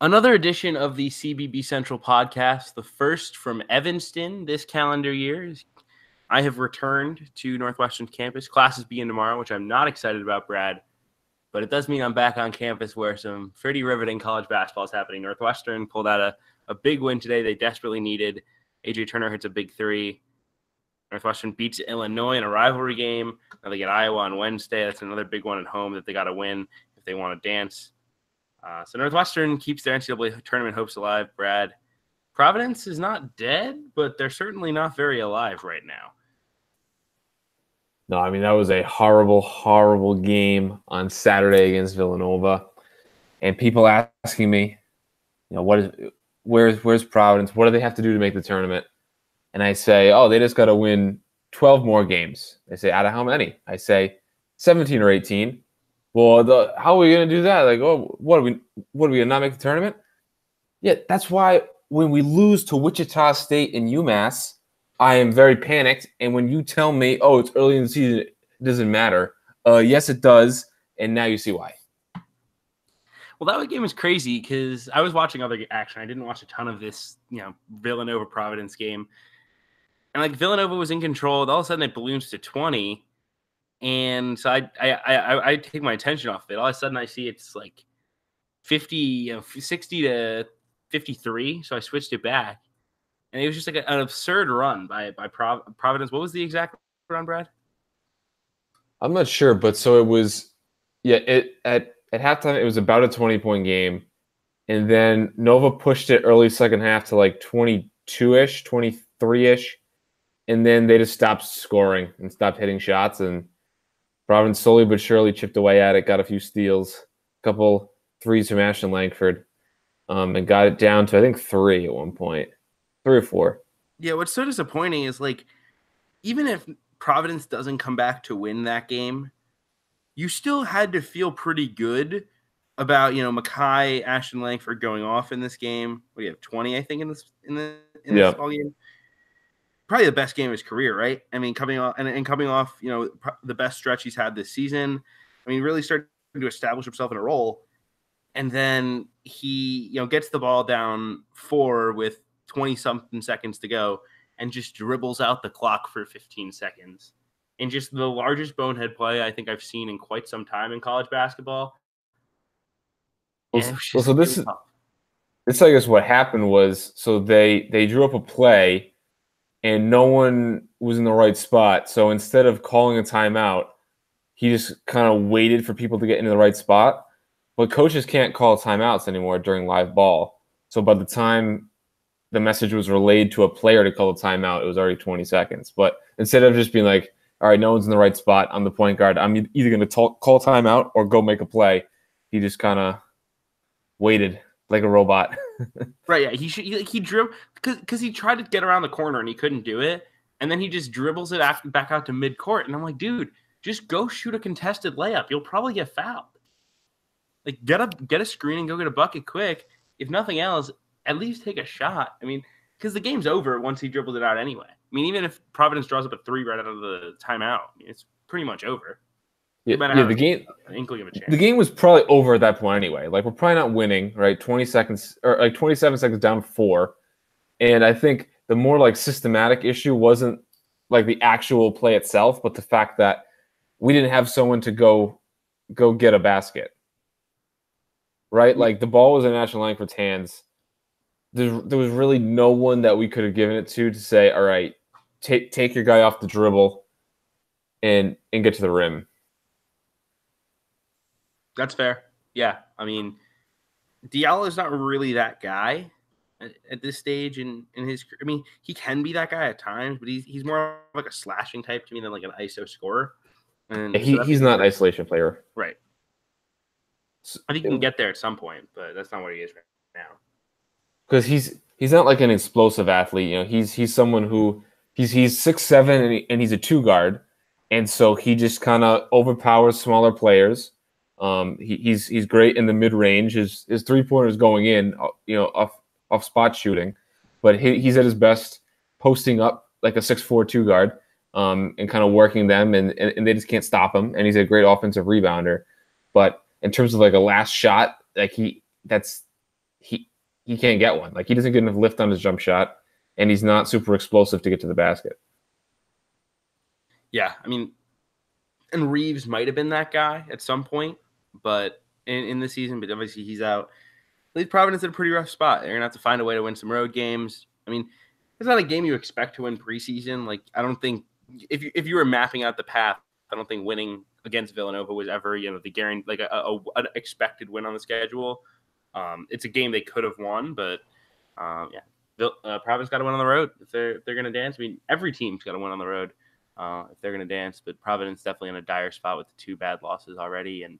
Another edition of the CBB Central podcast, the first from Evanston this calendar year. I have returned to Northwestern's campus. Classes begin tomorrow, which I'm not excited about, Brad. But it does mean I'm back on campus where some pretty riveting college basketball is happening. Northwestern pulled out a big win today they desperately needed. A.J. Turner hits a big three. Northwestern beats Illinois in a rivalry game. Now they get Iowa on Wednesday. That's another big one at home that they got to win if they want to dance. So Northwestern keeps their NCAA tournament hopes alive, Brad. Providence is not dead, but they're certainly not very alive right now. No, I mean, that was a horrible, horrible game on Saturday against Villanova. And people asking me, where's Providence? What do they have to do to make the tournament? And I say, they just got to win 12 more games. They say, out of how many? I say 17 or 18. Well, how are we going to do that? Like, what are we going to not make the tournament? Yeah, that's why when we lose to Wichita State and UMass, I am very panicked. And when you tell me, it's early in the season, it doesn't matter. Yes, it does. And now you see why. Well, that game was crazy because I was watching other action. I didn't watch a ton of this, Villanova-Providence game. And Villanova was in control. All of a sudden it balloons to 20. And so I take my attention off it. All of a sudden I see it's 50, 60 to 53. So I switched it back. And it was just an absurd run by Providence. What was the exact run, Brad? I'm not sure, but so it was, at halftime it was about a 20-point game. And then Nova pushed it early second half to 22-ish, 23-ish. And then they just stopped scoring and stopped hitting shots. And Providence slowly but surely chipped away at it, got a few steals, a couple threes from Ashton Langford, and got it down to, I think, 3 at one point. 3 or 4. Yeah, what's so disappointing is even if Providence doesn't come back to win that game, you still had to feel pretty good about Mackay, Ashton Langford going off in this game. What do you have, 20? I think in this ball game. Probably the best game of his career, right? I mean, coming off the best stretch he's had this season. I mean, really started to establish himself in a role, and then he gets the ball down 4 with 20-something seconds to go and just dribbles out the clock for 15 seconds. And just the largest bonehead play I think I've seen in quite some time in college basketball. So this I guess what happened was, so they drew up a play and no one was in the right spot. So instead of calling a timeout, he just kind of waited for people to get into the right spot. But coaches can't call timeouts anymore during live ball. So by the time the message was relayed to a player to call a timeout, it was already 20 seconds. But instead of just being like, all right, no one's in the right spot, I'm the point guard, I'm either going to call timeout or go make a play, he just kind of waited like a robot. Right, yeah. He dribbled because he tried to get around the corner and he couldn't do it. And then he just dribbles it back out to midcourt. And I'm like, dude, just go shoot a contested layup. You'll probably get fouled. Get a screen and go get a bucket quick. If nothing else, at least take a shot. I mean, because the game's over once he dribbles it out anyway. I mean, even if Providence draws up a 3 right out of the timeout, it's pretty much over. The game was probably over at that point anyway. We're probably not winning, right? 20 seconds or 27 seconds down 4. And I think the more systematic issue wasn't the actual play itself, but the fact that we didn't have someone to go get a basket. Right? The ball was in Ashton Langford's hands. There was really no one that we could have given it to say, all right, take your guy off the dribble and get to the rim. That's fair. Yeah. I mean, Diallo is not really that guy at this stage in his career. I mean, he can be that guy at times, but he's more like a slashing type to me than an ISO scorer. And he's not an isolation player. Right. I think he can get there at some point, but that's not what he is right now. Because he's not an explosive athlete. He's someone who he's 6'7" and he's a 2 guard, and so he just kind of overpowers smaller players. He's great in the mid range. His 3-pointers going in, off spot shooting, but he's at his best posting up like a 6'4" 2 guard, and kind of working them, and they just can't stop him. And he's a great offensive rebounder, but in terms of a last shot, he can't get one. Like, he doesn't get enough lift on his jump shot, and he's not super explosive to get to the basket. Yeah, I mean, and Reeves might have been that guy at some point, but in the season, but obviously he's out. Leeds Providence in a pretty rough spot. They're gonna have to find a way to win some road games. I mean, it's not a game you expect to win preseason. Like, I don't think if you were mapping out the path, I don't think winning against Villanova was ever the guarantee, like an expected win on the schedule. It's a game they could have won, but Providence got to win on the road if they're going to dance. I mean, every team's got to win on the road if they're going to dance. But Providence definitely in a dire spot with the 2 bad losses already, and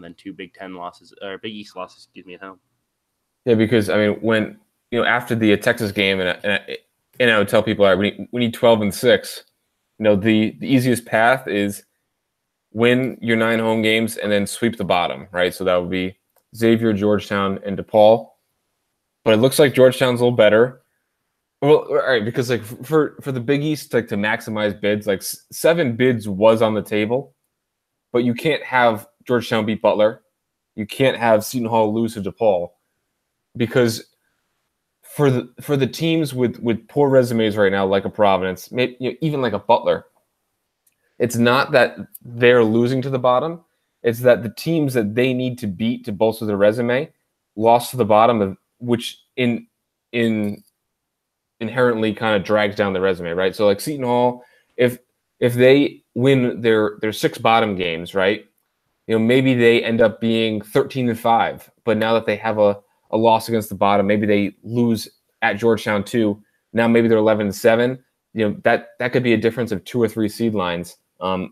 then 2 Big East losses, at home. Yeah, because I mean, when after the Texas game, and I would tell people, all right, we need 12-6. The easiest path is win your 9 home games and then sweep the bottom, right? So that would be Xavier, Georgetown, and DePaul. But it looks like Georgetown's a little better. Well, all right, because like for the Big East, like to maximize bids, like 7 bids was on the table, but you can't have Georgetown beat Butler, you can't have Seton Hall lose to DePaul, because for the teams with poor resumes right now, like a Providence, maybe, even like a Butler, it's not that they're losing to the bottom. It's that the teams that they need to beat to bolster their resume lost to the bottom, which inherently kind of drags down the resume, right? So like Seton Hall, if they win their 6 bottom games, right, maybe they end up being 13-5, but now that they have a loss against the bottom, maybe they lose at Georgetown too. Now maybe they're 11-7. That could be a difference of 2 or 3 seed lines.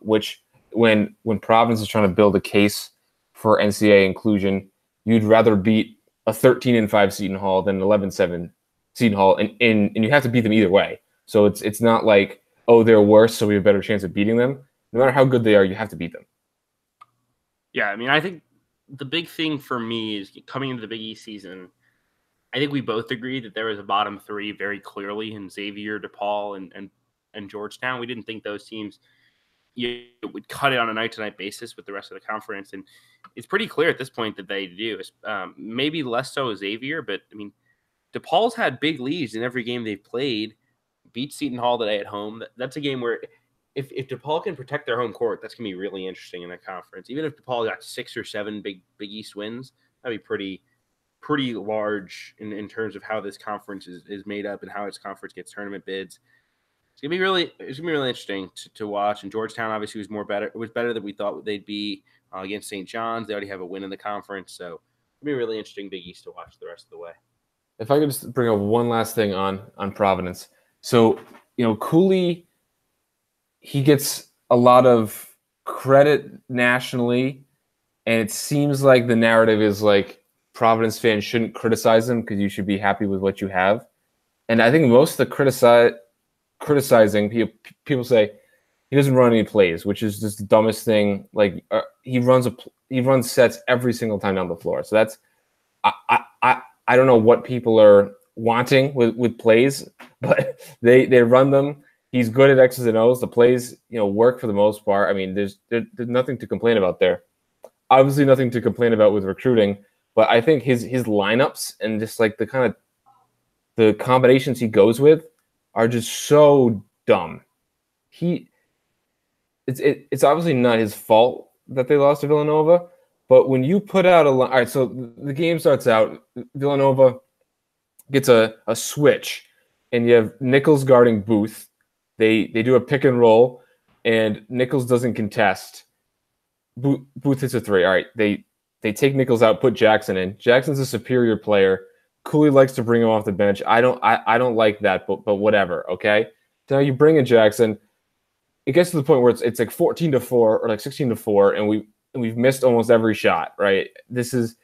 Which when Providence is trying to build a case for NCAA inclusion, you'd rather beat a 13-5 Seton Hall than an 11-7 Seton Hall, and you have to beat them either way. So it's not like, oh, they're worse, so we have a better chance of beating them. No matter how good they are, you have to beat them. Yeah, I mean, I think the big thing for me is coming into the Big East season, I think we both agreed that there was a bottom 3 very clearly in Xavier, DePaul, and Georgetown. We didn't think those teams would cut it on a night-to-night basis with the rest of the conference, and it's pretty clear at this point that they do. Maybe less so Xavier, but I mean, DePaul's had big leads in every game they've played. Beat Seton Hall today at home. That's a game where if DePaul can protect their home court, that's going to be really interesting in that conference. Even if DePaul got 6 or 7 Big East wins, that'd be pretty large in terms of how this conference is made up and how its conference gets tournament bids. It's gonna be really interesting to watch. And Georgetown obviously was better than we thought they'd be against St. John's. They already have a win in the conference, so it'll be a really interesting Big East to watch the rest of the way. If I could just bring up one last thing on Providence. So, Cooley, he gets a lot of credit nationally, and it seems like the narrative is like Providence fans shouldn't criticize him because you should be happy with what you have. And I think most of the criticizing people say he doesn't run any plays, which is just the dumbest thing. Like he runs sets every single time down the floor. So that's I don't know what people are wanting with plays, but they run them. He's good at X's and O's. The plays work for the most part. I mean, there's nothing to complain about there. Obviously, nothing to complain about with recruiting, but I think his lineups and just like the combinations he goes with are just so dumb. It's obviously not his fault that they lost to Villanova, but when you put out all right, so the game starts out, Villanova gets a switch, and you have Nichols guarding Booth. They do a pick and roll, and Nichols doesn't contest. Booth hits a 3. All right, they take Nichols out, put Jackson in. Jackson's a superior player. Cooley likes to bring him off the bench. I don't like that, but whatever. Okay, so now you bring in Jackson. It gets to the point where it's like 14-4 or like 16-4, and we've missed almost every shot. Right, this is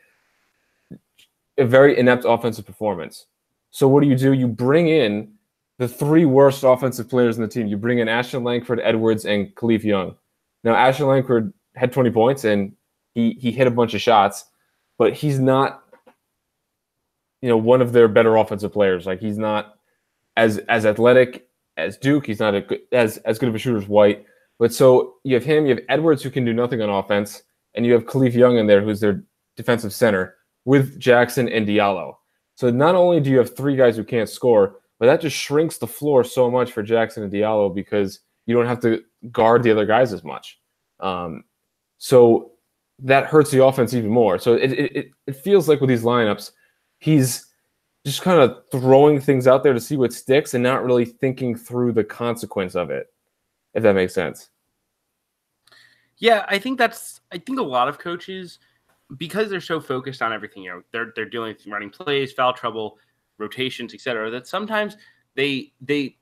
a very inept offensive performance. So what do? You bring in the 3 worst offensive players in the team. You bring in Ashton Langford, Edwards, and Khalif Young. Now Ashton Langford had 20 points and he hit a bunch of shots, but he's not one of their better offensive players. Like he's not as athletic as Duke. He's not as good of a shooter as White. But so you have him, you have Edwards who can do nothing on offense, and you have Khalif Young in there who's their defensive center. with Jackson and Diallo. So not only do you have three guys who can't score, but that just shrinks the floor so much for Jackson and Diallo because you don't have to guard the other guys as much. So that hurts the offense even more. So it feels like with these lineups, he's just kind of throwing things out there to see what sticks and not really thinking through the consequence of it, if that makes sense. Yeah, I think a lot of coaches, because they're so focused on everything, they're dealing with running plays, foul trouble, rotations, etc., that sometimes they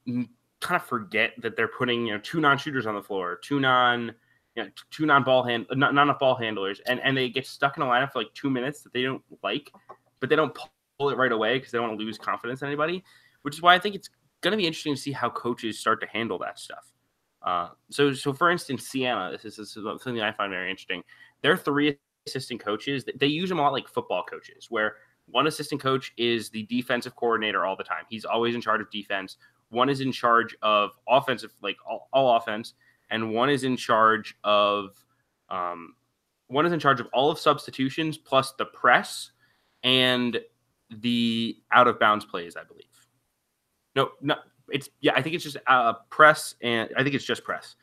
kind of forget that they're putting two non-shooters on the floor, two non not enough ball handlers, and they get stuck in a lineup for like 2 minutes that they don't like, but they don't pull it right away because they don't want to lose confidence in anybody, which is why I think it's going to be interesting to see how coaches start to handle that stuff. So for instance, Siena, this is something I find very interesting. Their three assistant coaches, they use them a lot like football coaches, where one assistant coach is the defensive coordinator all the time. He's always in charge of defense. One is in charge of offensive, like all offense, and one is in charge of all of substitutions plus the press and the out of bounds plays, I believe. No, I think it's just press, and I think it's just press.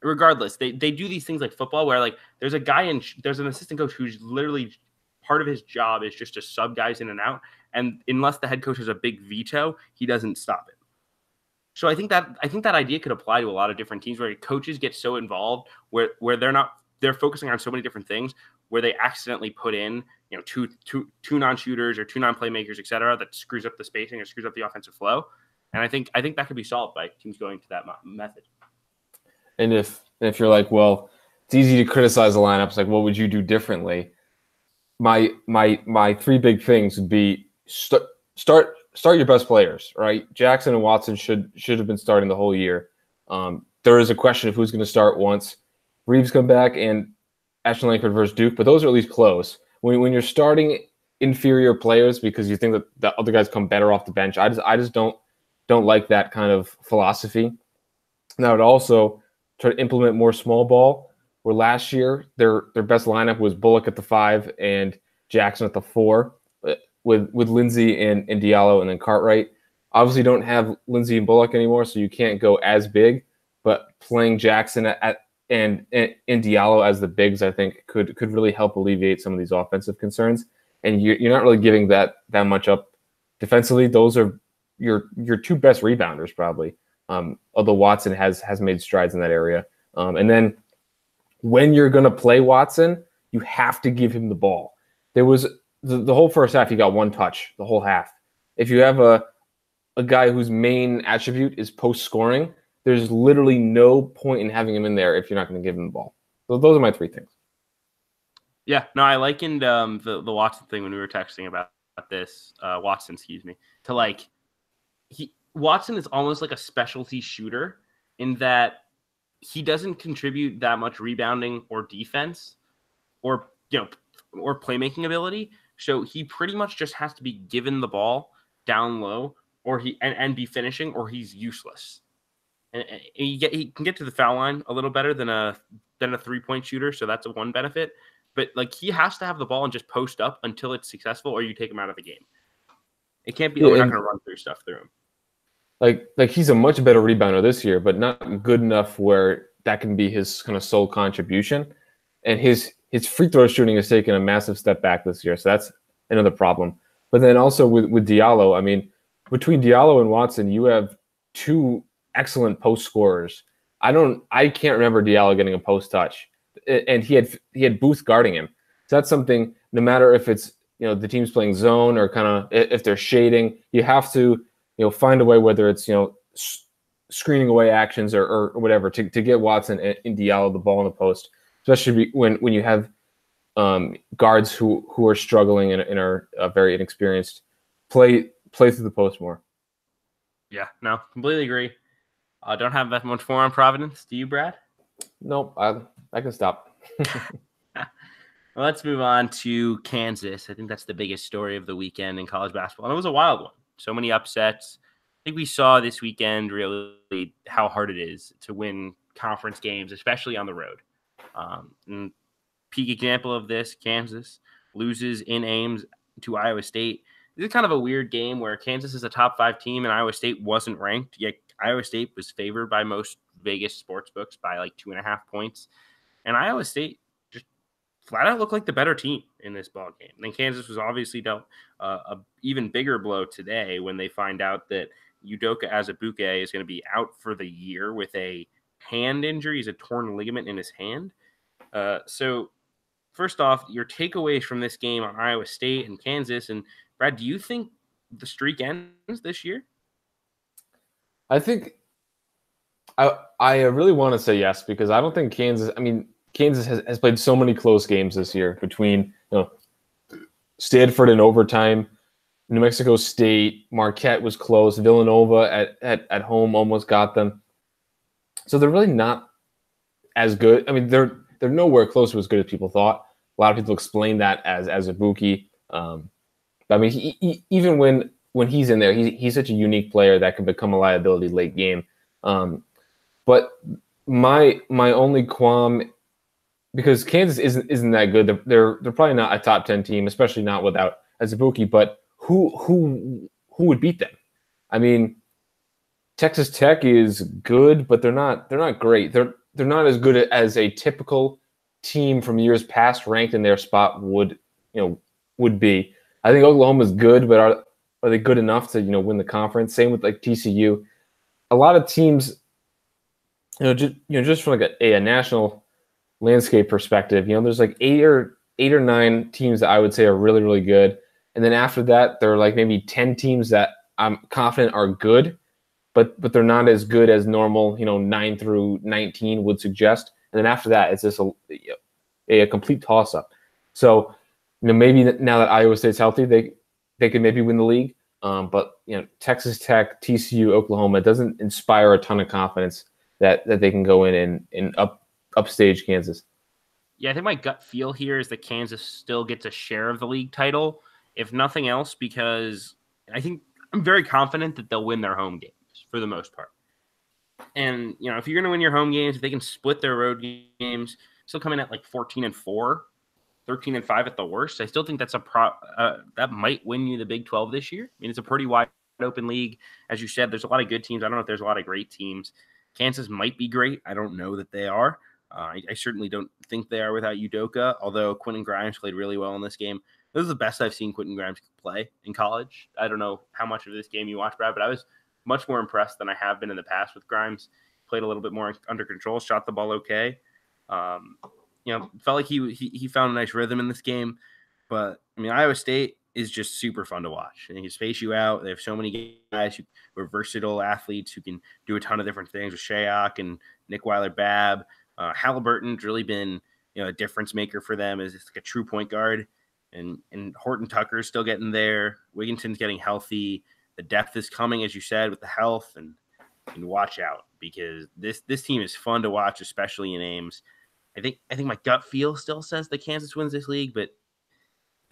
Regardless, they do these things like football where like there's an assistant coach who's literally part of his job is just to sub guys in and out, and unless the head coach has a big veto, he doesn't stop it. So I think that idea could apply to a lot of different teams where coaches get so involved where they're focusing on so many different things where they accidentally put in two non-shooters or two non-playmakers, etc., that screws up the spacing or screws up the offensive flow. And I think that could be solved by teams going to that method. And if you're like, well, it's easy to criticize the lineups, like what would you do differently? My three big things would be start your best players, right? Jackson and Watson should have been starting the whole year. There is a question of who's going to start once Reeves come back and Ashton Langford versus Duke, but those are at least close. When you're starting inferior players because you think that the other guys come better off the bench, I just don't like that kind of philosophy. Now, I would also try to implement more small ball, where last year their best lineup was Bullock at the 5 and Jackson at the 4, with Lindsey and Diallo and then Cartwright. Obviously, don't have Lindsey and Bullock anymore, so you can't go as big. But playing Jackson and Diallo as the bigs, I think could really help alleviate some of these offensive concerns. And you're not really giving that much up defensively. Those are your two best rebounders probably. Although Watson has made strides in that area. And then when you're going to play Watson, you have to give him the ball. There was the whole first half, he got one touch the whole half. If you have a guy whose main attribute is post scoring, there's literally no point in having him in there if you're not going to give him the ball. So those are my three things. Yeah, no, I likened the Watson thing when we were texting about this, Watson, excuse me, to like Watson is almost like a specialty shooter in that he doesn't contribute that much rebounding or defense or playmaking ability. So he pretty much just has to be given the ball down low or and be finishing, or he's useless. And he can get to the foul line a little better than a 3-point shooter, so that's one benefit. But like he has to have the ball and just post up until it's successful, or you take him out of the game. It can't be we're not going to run through stuff through him. Like he's a much better rebounder this year, but not good enough where that can be his kind of sole contribution. And his free throw shooting has taken a massive step back this year, so that's another problem. But then also with Diallo, I mean, between Diallo and Watson, you have two excellent post scorers. I can't remember Diallo getting a post touch, and he had Booth guarding him. So that's something. No matter if it's the team's playing zone or kind of if they're shading, you have to find a way, whether it's screening away actions or whatever, to get Watson and Diallo the ball in the post, especially when you have guards who are struggling and are very inexperienced. Play through the post more. Yeah, no, completely agree. I don't have that much more on Providence. Do you, Brad? Nope, I can stop. Well, let's move on to Kansas. I think that's the biggest story of the weekend in college basketball. And it was a wild one. So many upsets. I think we saw this weekend really how hard it is to win conference games, especially on the road. And peak example of this, Kansas. loses in Ames to Iowa State. This is kind of a weird game where Kansas is a top 5 team and Iowa State wasn't ranked, yet Iowa State was favored by most Vegas sports books by like 2.5 points. And Iowa State just flat out looked like the better team in this ball game. And then Kansas was obviously dealt a even bigger blow today when they find out that Udoka Azubuike is going to be out for the year with a hand injury. He's a torn ligament in his hand. So first off, your takeaways from this game on Iowa State and Kansas. And Brad, do you think the streak ends this year? I think I really want to say yes, because I don't think Kansas has played so many close games this year between Stanford in overtime, New Mexico State, Marquette was close, Villanova at home almost got them. So they're really not as good. I mean, they're nowhere close to as good as people thought. A lot of people explain that as Azubuike. I mean, even when he's in there, he's such a unique player that can become a liability late game. But my only qualm, because Kansas isn't that good. They're probably not a top 10 team, especially not without Azubuike. But who would beat them? I mean, Texas Tech is good, but they're not great. They're not as good as a typical team from years past ranked in their spot would be. I think Oklahoma's good, but are they good enough to win the conference? Same with like TCU. A lot of teams, just from like a national landscape perspective, there's like eight or nine teams that I would say are really, really good. And then after that, there are like maybe 10 teams that I'm confident are good, but they're not as good as normal, 9 through 19 would suggest. And then after that, it's just a complete toss-up. So, maybe now that Iowa State's healthy, they could maybe win the league. But Texas Tech, TCU, Oklahoma, it doesn't inspire a ton of confidence that they can go in and upstage Kansas. Yeah, I think my gut feel here is that Kansas still gets a share of the league title, if nothing else, because I think I'm very confident that they'll win their home games for the most part. And if you're going to win your home games, if they can split their road games, still coming at like 14-4. 13-5 at the worst. I still think that's that might win you the Big 12 this year. I mean, it's a pretty wide open league. As you said, there's a lot of good teams. I don't know if there's a lot of great teams. Kansas might be great. I don't know that they are. I certainly don't think they are without Udoka, although Quentin Grimes played really well in this game. This is the best I've seen Quentin Grimes play in college. I don't know how much of this game you watched, Brad, but I was much more impressed than I have been in the past with Grimes. Played a little bit more under control, shot the ball okay. Felt like he found a nice rhythm in this game. But, I mean, Iowa State is just super fun to watch. And they can space you out. They have so many guys who are versatile athletes who can do a ton of different things with Shayok and Nick Weiler-Babb. Halliburton's really been, a difference maker for them as like a true point guard. And Horton Tucker's still getting there. Wigginton's getting healthy. The depth is coming, as you said, with the health. And watch out, because this team is fun to watch, especially in Ames. I think my gut feel still says that Kansas wins this league, but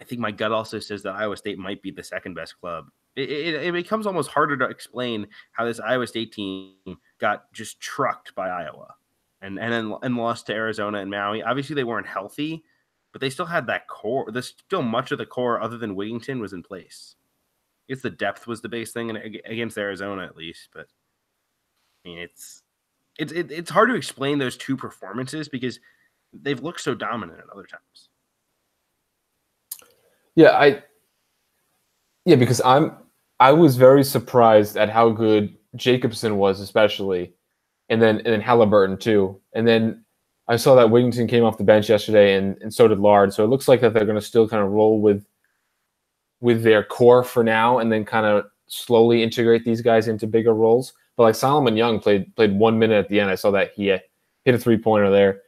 I think my gut also says that Iowa State might be the second best club. It becomes almost harder to explain how this Iowa State team got just trucked by Iowa and lost to Arizona and Maui. Obviously, they weren't healthy, but they still had that core. There's still much of the core other than Wigginton was in place. I guess the depth was the base thing against Arizona, at least. But I mean, it's hard to explain those two performances because they've looked so dominant at other times. Yeah, because I was very surprised at how good Jacobson was, especially, and then Halliburton too. And then I saw that Wigginton came off the bench yesterday, and so did Lard. So it looks like that they're going to still kind of roll with their core for now, and then kind of slowly integrate these guys into bigger roles. But like Solomon Young played 1 minute at the end. I saw that he hit a 3-pointer there.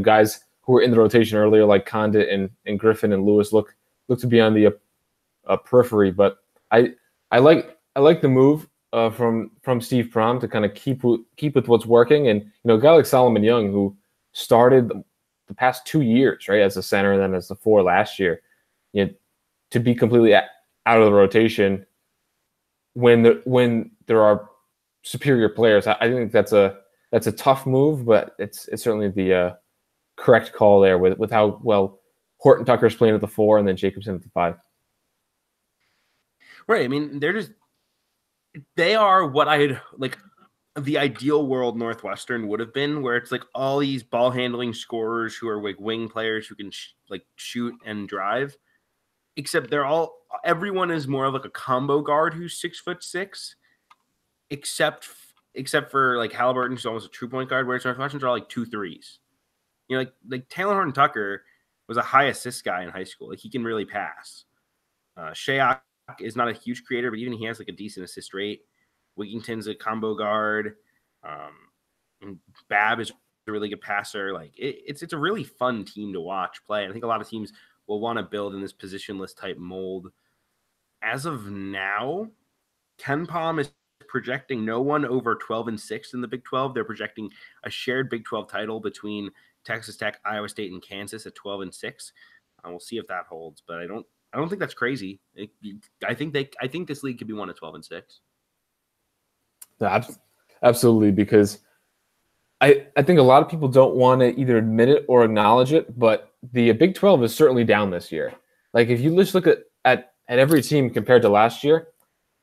Guys who were in the rotation earlier, like Condit and Griffin and Lewis, look to be on the periphery. But I like the move from Steve Prohm to kind of keep with what's working. And a guy like Solomon Young, who started the past 2 years, right, as a center and then as the 4 last year, to be completely out of the rotation when there are superior players. I think that's a tough move, but it's certainly the correct call there with how well Horton Tucker's playing at the 4, and then Jacobson at the 5. Right. I mean, they are what I'd like the ideal world Northwestern would have been, where it's like all these ball handling scorers who are like wing players who can shoot and drive, except everyone is more of like a combo guard who's 6'6", except for like Halliburton, who's almost a true point guard, whereas Northwestern's are like 2 3s. You know, like Taylor Horton Tucker was a high assist guy in high school. Like he can really pass. Shayok is not a huge creator, but even he has like a decent assist rate. Wigington's a combo guard. And Bab is a really good passer. Like it's a really fun team to watch play. I think a lot of teams will want to build in this positionless type mold. As of now, KenPom is projecting no one over 12-6 in the Big 12. They're projecting a shared Big 12 title between Texas Tech, Iowa State, and Kansas at 12-6. We'll see if that holds, but I don't think that's crazy. I think this league could be won at 12-6. Absolutely, because I think a lot of people don't want to either admit it or acknowledge it, but the Big 12 is certainly down this year. Like if you just look at every team compared to last year,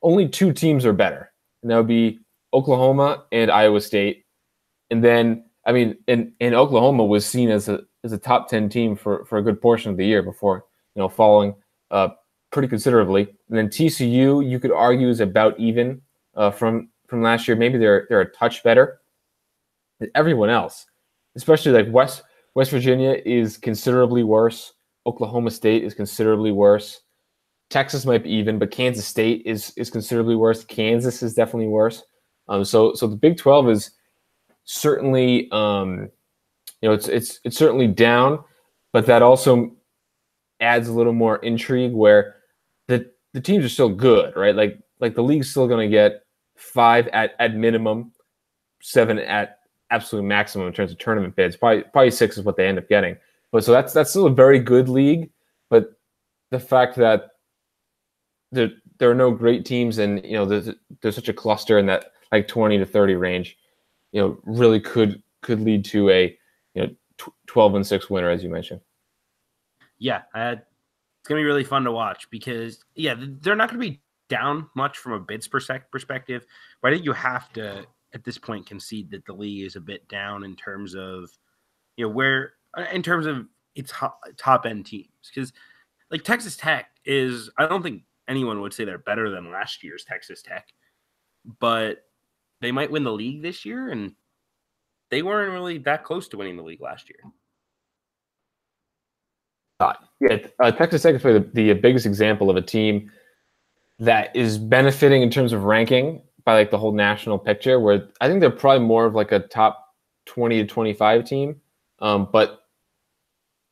only 2 teams are better, and that would be Oklahoma and Iowa State. And then, I mean, and Oklahoma was seen as a top 10 team for a good portion of the year before, falling pretty considerably. And then TCU, you could argue, is about even from last year. Maybe they're a touch better than everyone else, especially like West Virginia is considerably worse. Oklahoma State is considerably worse. Texas might be even, but Kansas State is considerably worse. Kansas is definitely worse. So the Big 12 is certainly, it's certainly down, but that also adds a little more intrigue where the teams are still good, right? Like the league's still going to get 5 at minimum, 7 at absolute maximum in terms of tournament bids. Probably 6 is what they end up getting. But so that's still a very good league. But the fact that there are no great teams, and there's such a cluster in that like 20 to 30 range, really could lead to a 12-6 winner, as you mentioned. Yeah, it's gonna be really fun to watch because they're not gonna be down much from a bids perspective, but I think you have to at this point concede that the league is a bit down in terms of where in terms of its top end teams, because like Texas Tech is, I don't think anyone would say they're better than last year's Texas Tech, but they might win the league this year, and they weren't really that close to winning the league last year. Texas Tech is probably the biggest example of a team that is benefiting in terms of ranking by like the whole national picture, where I think they're probably more of like a top 20 to 25 team. But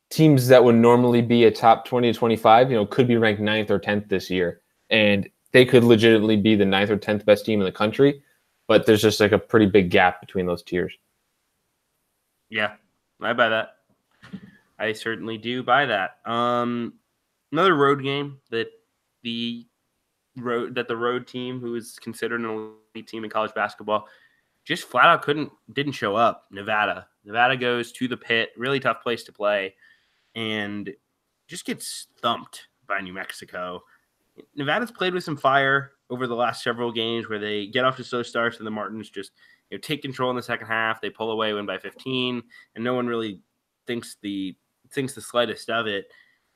teams that would normally be a top 20 to 25, could be ranked 9th or 10th this year. And they could legitimately be the 9th or 10th best team in the country. But there's just like a pretty big gap between those tiers. Yeah, I buy that. I certainly do buy that. Another road game that the road team, who is considered an elite team in college basketball, just flat out didn't show up. Nevada goes to the Pit, really tough place to play, and just gets thumped by New Mexico. Nevada's played with some fire over the last several games where they get off to slow starts and the Martins just take control in the second half. They pull away, win by 15, and no one really thinks the slightest of it.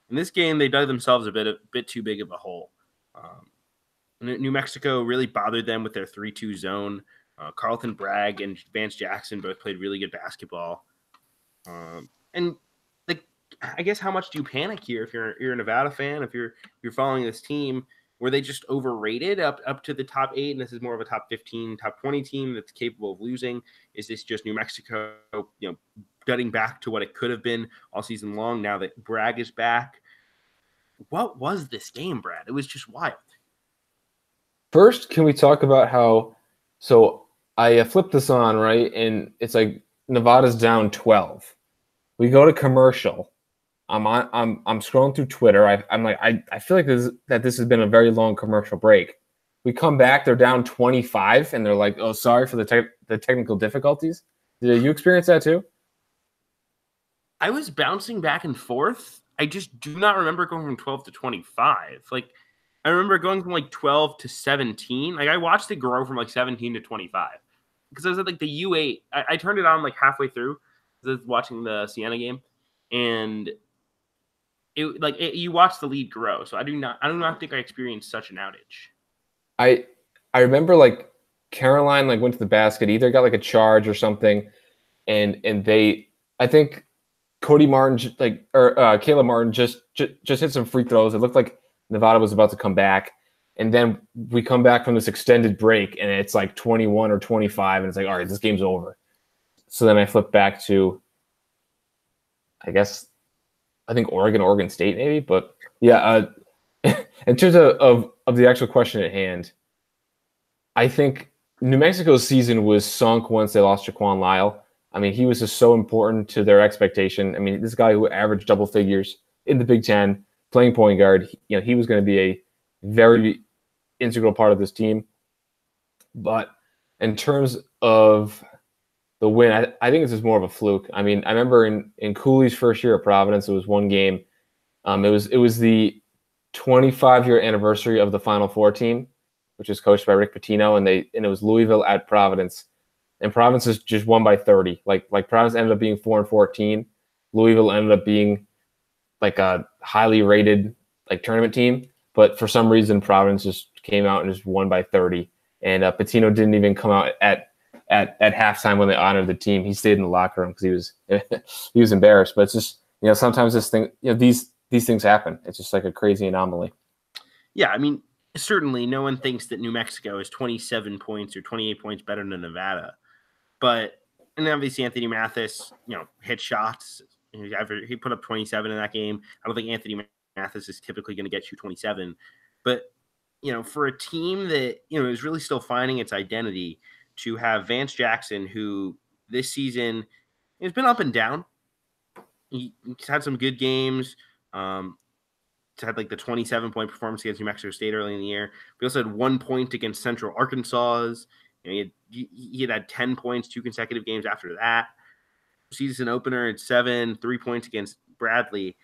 In this game, they dug themselves a bit too big of a hole. New Mexico really bothered them with their 3-2 zone. Carlton Bragg and Vance Jackson both played really good basketball. And like, I guess how much do you panic here if you're a Nevada fan, if you're following this team? Were they just overrated up to the top 8, and this is more of a top 15, top 20 team that's capable of losing? Is this just New Mexico, gutting back to what it could have been all season long now that Bragg is back? What was this game, Brad? It was just wild. First, can we talk about how – so I flipped this on, right, and it's like Nevada's down 12. We go to commercial. I'm scrolling through Twitter. I'm like, I feel like this has been a very long commercial break. We come back, they're down 25, and they're like, oh, sorry for the technical difficulties. Did you experience that too? I was bouncing back and forth. I just do not remember going from 12 to 25. Like, I remember going from like 12 to 17. Like, I watched it grow from like 17 to 25 because I was at like the U8. I turned it on like halfway through. I was watching the Siena game, and you watch the lead grow. So I do not think I experienced such an outage. I remember like Caroline like went to the basket, either got like a charge or something, and they I think Cody Martin Caleb Martin just hit some free throws. It looked like Nevada was about to come back, and then we come back from this extended break, and it's like 21 or 25, and it's like, all right, this game's over. So then I flip back to, I think Oregon State maybe, but yeah. In terms of the actual question at hand, I think New Mexico's season was sunk once they lost Jaquan Lyle. I mean, he was just so important to their expectation. I mean, this guy who averaged double figures in the Big Ten, playing point guard, he was going to be a very integral part of this team. But in terms of the win, I think this is more of a fluke. I mean, I remember in Cooley's first year at Providence, it was one game. It was the 25-year anniversary of the Final Four team, which is coached by Rick Pitino, and it was Louisville at Providence, and Providence just won by 30. Like Providence ended up being 4-14. Louisville ended up being like a highly rated like tournament team, but for some reason Providence just came out and just won by 30. And Pitino didn't even come out at halftime when they honored the team. He stayed in the locker room because he was he was embarrassed. But it's just sometimes these things happen. It's just like a crazy anomaly. Yeah, I mean, certainly no one thinks that New Mexico is 27 points or 28 points better than Nevada. But, and obviously Anthony Mathis, hit shots. He put up 27 in that game. I don't think Anthony Mathis is typically going to get you 27. But, for a team that, is really still finding its identity, to have Vance Jackson, who this season has been up and down. He's had some good games. Had like the 27-point performance against New Mexico State early in the year. We also had 1 point against Central Arkansas. He had 10 points 2 consecutive games after that. Season opener at 7, 3 points against Bradley.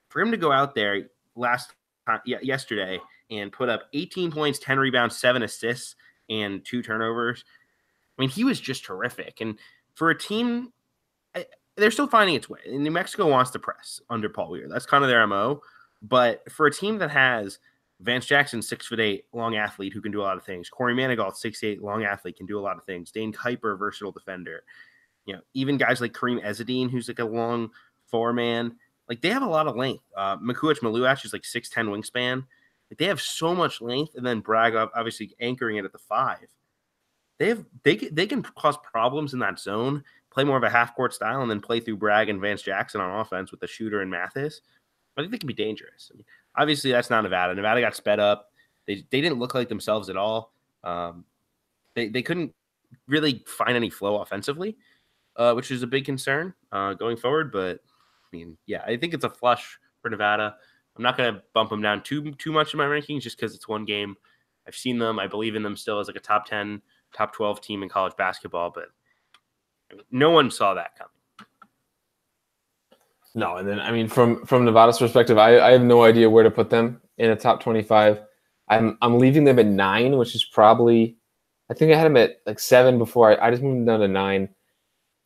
For him to go out there yesterday and put up 18 points, 10 rebounds, 7 assists, and 2 turnovers. I mean, he was just terrific. And for a team, they're still finding its way. And New Mexico wants to press under Paul Weir. That's kind of their MO. But for a team that has Vance Jackson, 6'8", long athlete who can do a lot of things. Corey Manigault, 6'8", long athlete, can do a lot of things. Dane Kuiper, versatile defender. Even guys like Kareem Ezzedine, who's like a long four-man. Like, they have a lot of length. Makuach Maluach is like 6'10" wingspan. Like, they have so much length. And then Bragg, obviously, anchoring it at the 5. They can cause problems in that zone, play more of a half-court style, and then play through Bragg and Vance Jackson on offense with the shooter and Mathis. I think they can be dangerous. I mean, obviously, that's not Nevada. Nevada got sped up. They didn't look like themselves at all. They couldn't really find any flow offensively, which is a big concern going forward. But, I mean, yeah, I think it's a flush for Nevada. I'm not going to bump them down too much in my rankings just because it's one game. I've seen them. I believe in them still as like a top 10, top 12 team in college basketball. But I mean, no one saw that coming. No, and then I mean, from Nevada's perspective, I have no idea where to put them in a top 25. I'm leaving them at 9, which is probably, I think I had them at like 7 before. I just moved them down to 9.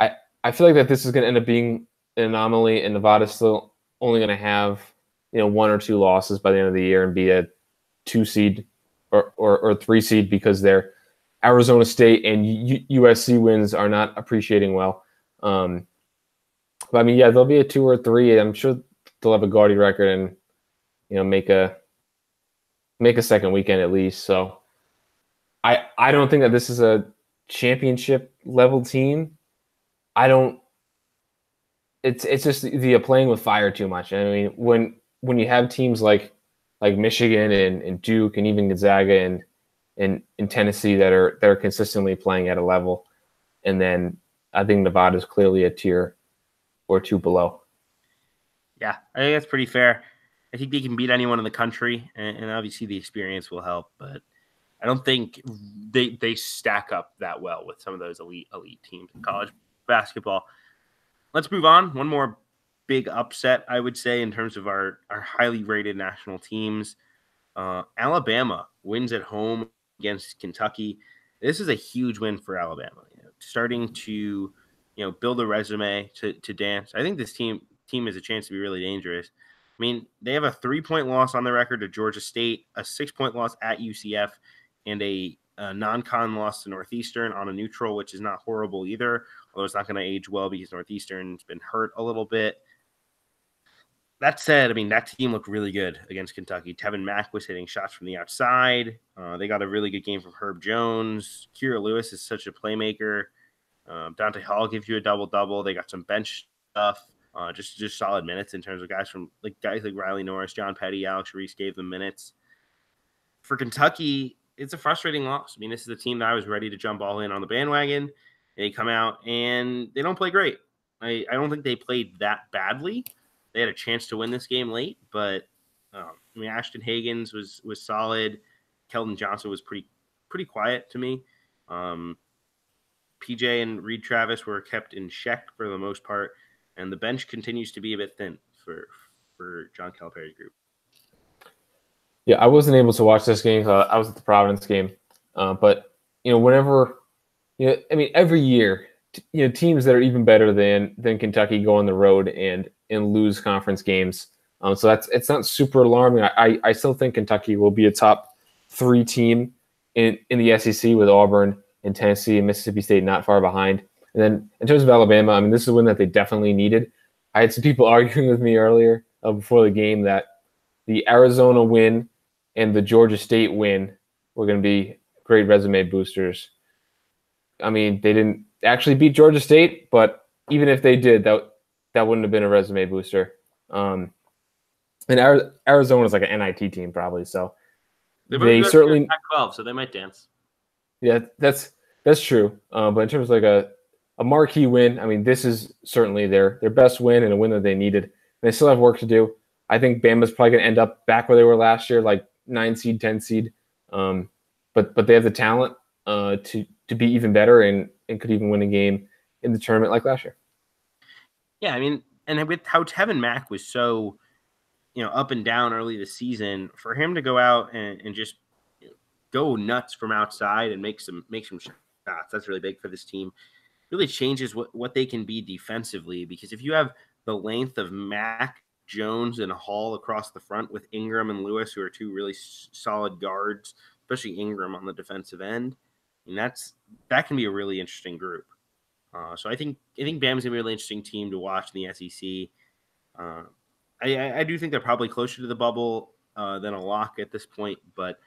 I feel like that this is going to end up being an anomaly, and Nevada's still only going to have 1 or 2 losses by the end of the year and be a 2 seed or 3 seed because their Arizona State and USC wins are not appreciating well. But I mean, yeah, they'll be a 2 or 3. I'm sure they'll have a gaudy record and make a second weekend at least. So I don't think that this is a championship level team. It's just the playing with fire too much. I mean, when you have teams like Michigan and Duke and even Gonzaga and in Tennessee that are consistently playing at a level, and then I think Nevada is clearly a tier or 2 below. Yeah, I think that's pretty fair. I think they can beat anyone in the country, and obviously the experience will help, but I don't think they stack up that well with some of those elite teams in college basketball. Let's move on. One more big upset, I would say, in terms of our highly rated national teams. Alabama wins at home against Kentucky. This is a huge win for Alabama. Starting to build a resume to dance. I think this team has a chance to be really dangerous. I mean, they have a 3-point loss on the record to Georgia State, a 6-point loss at UCF, and a non-con loss to Northeastern on a neutral, which is not horrible either, although it's not going to age well because Northeastern's been hurt a little bit. That said, I mean, that team looked really good against Kentucky. Tevin Mack was hitting shots from the outside. They got a really good game from Herb Jones. Kira Lewis is such a playmaker. Dante Hall gives you a double-double. They got some bench stuff, just solid minutes in terms of guys like Riley Norris, John Petty, Alex Reese gave them minutes. For Kentucky, it's a frustrating loss. I mean, this is a team that I was ready to jump all in on the bandwagon. They come out and they don't play great. I don't think they played that badly. They had a chance to win this game late, but I mean, Ashton Hagans was solid. Keldon Johnson was pretty quiet to me. PJ and Reed Travis were kept in check for the most part, and the bench continues to be a bit thin for John Calipari's group. Yeah, I wasn't able to watch this game. I was at the Providence game, but whenever I mean, every year, teams that are even better than Kentucky go on the road and lose conference games. So it's not super alarming. I still think Kentucky will be a top 3 team in the SEC with Auburn and Tennessee and Mississippi State not far behind. And then in terms of Alabama, I mean, this is a win that they definitely needed. I had some people arguing with me earlier before the game that the Arizona win and the Georgia State win were going to be great resume boosters. I mean, they didn't actually beat Georgia State, but even if they did, that wouldn't have been a resume booster. And Arizona is like an NIT team probably, so they certainly Pac-12, so they might dance. Yeah, that's true. But in terms of like a marquee win, I mean, this is certainly their best win and a win that they needed. And they still have work to do. I think Bama's probably going to end up back where they were last year, like 9 seed, 10 seed. But they have the talent to be even better and could even win a game in the tournament like last year. Yeah, I mean, and with how Tevin Mack was so, up and down early this season, for him to go out and just go nuts from outside and make some shots, that's really big for this team. Really changes what they can be defensively, because if you have the length of Mack, Jones, and Hall across the front with Ingram and Lewis, who are 2 really solid guards, especially Ingram on the defensive end, and that can be a really interesting group. So I think Bama's gonna be a really interesting team to watch in the SEC. I do think they're probably closer to the bubble than a lock at this point, but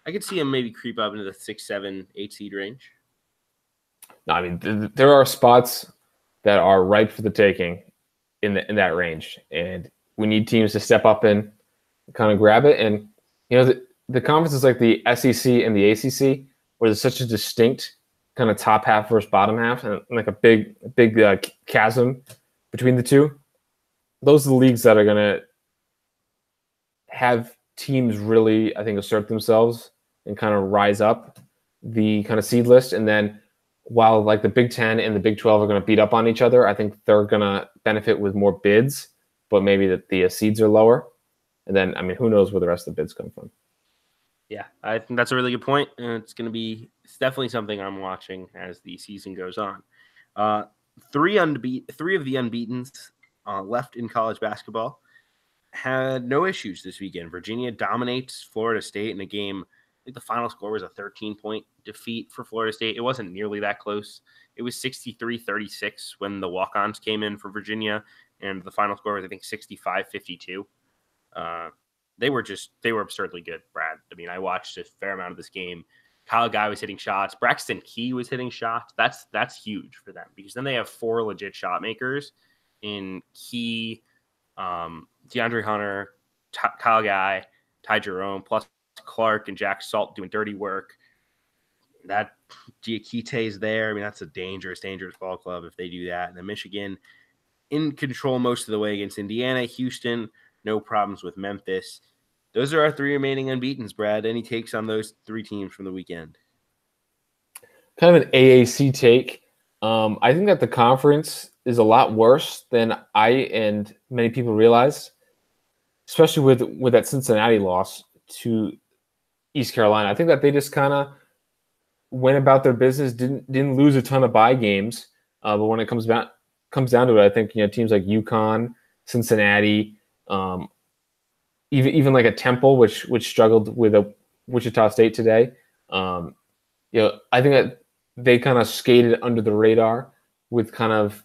I could see them maybe creep up into the 6, 7, 8 seed range. No, I mean, there are spots that are ripe for the taking in that range, and we need teams to step up and kind of grab it. And the conferences like the SEC and the ACC, where there's such a distinct kind of top half versus bottom half, and like a big chasm between the two. Those are the leagues that are going to have teams really, I think, assert themselves and kind of rise up the kind of seed list. And then while like the Big Ten and the Big 12 are going to beat up on each other, I think they're going to benefit with more bids, but maybe that the seeds are lower. And then, I mean, who knows where the rest of the bids come from. Yeah, I think that's a really good point. And it's definitely something I'm watching as the season goes on. 3 of the unbeatens left in college basketball had no issues this weekend. Virginia dominates Florida State in a game. I think the final score was a 13-point defeat for Florida State. It wasn't nearly that close. It was 63-36 when the walk-ons came in for Virginia, and the final score was, I think, 65-52. They were absurdly good, Brad. I mean, I watched a fair amount of this game. Kyle Guy was hitting shots. Braxton Key was hitting shots. That's huge for them, because then they have 4 legit shot makers in Key, DeAndre Hunter, Kyle Guy, Ty Jerome, plus Clark and Jack Salt doing dirty work. That Diakite is there. I mean, that's a dangerous ball club if they do that. And then Michigan in control most of the way against Indiana. Houston, no problems with Memphis. Those are our 3 remaining unbeatens, Brad. Any takes on those 3 teams from the weekend? Kind of an AAC take. I think that the conference is a lot worse than I and many people realize, especially with that Cincinnati loss to East Carolina. I think that they just kind of went about their business, didn't lose a ton of bye games, but when it comes down to it, I think teams like UConn, Cincinnati, even like a Temple, which struggled with a Wichita State today. I think that they kind of skated under the radar with kind of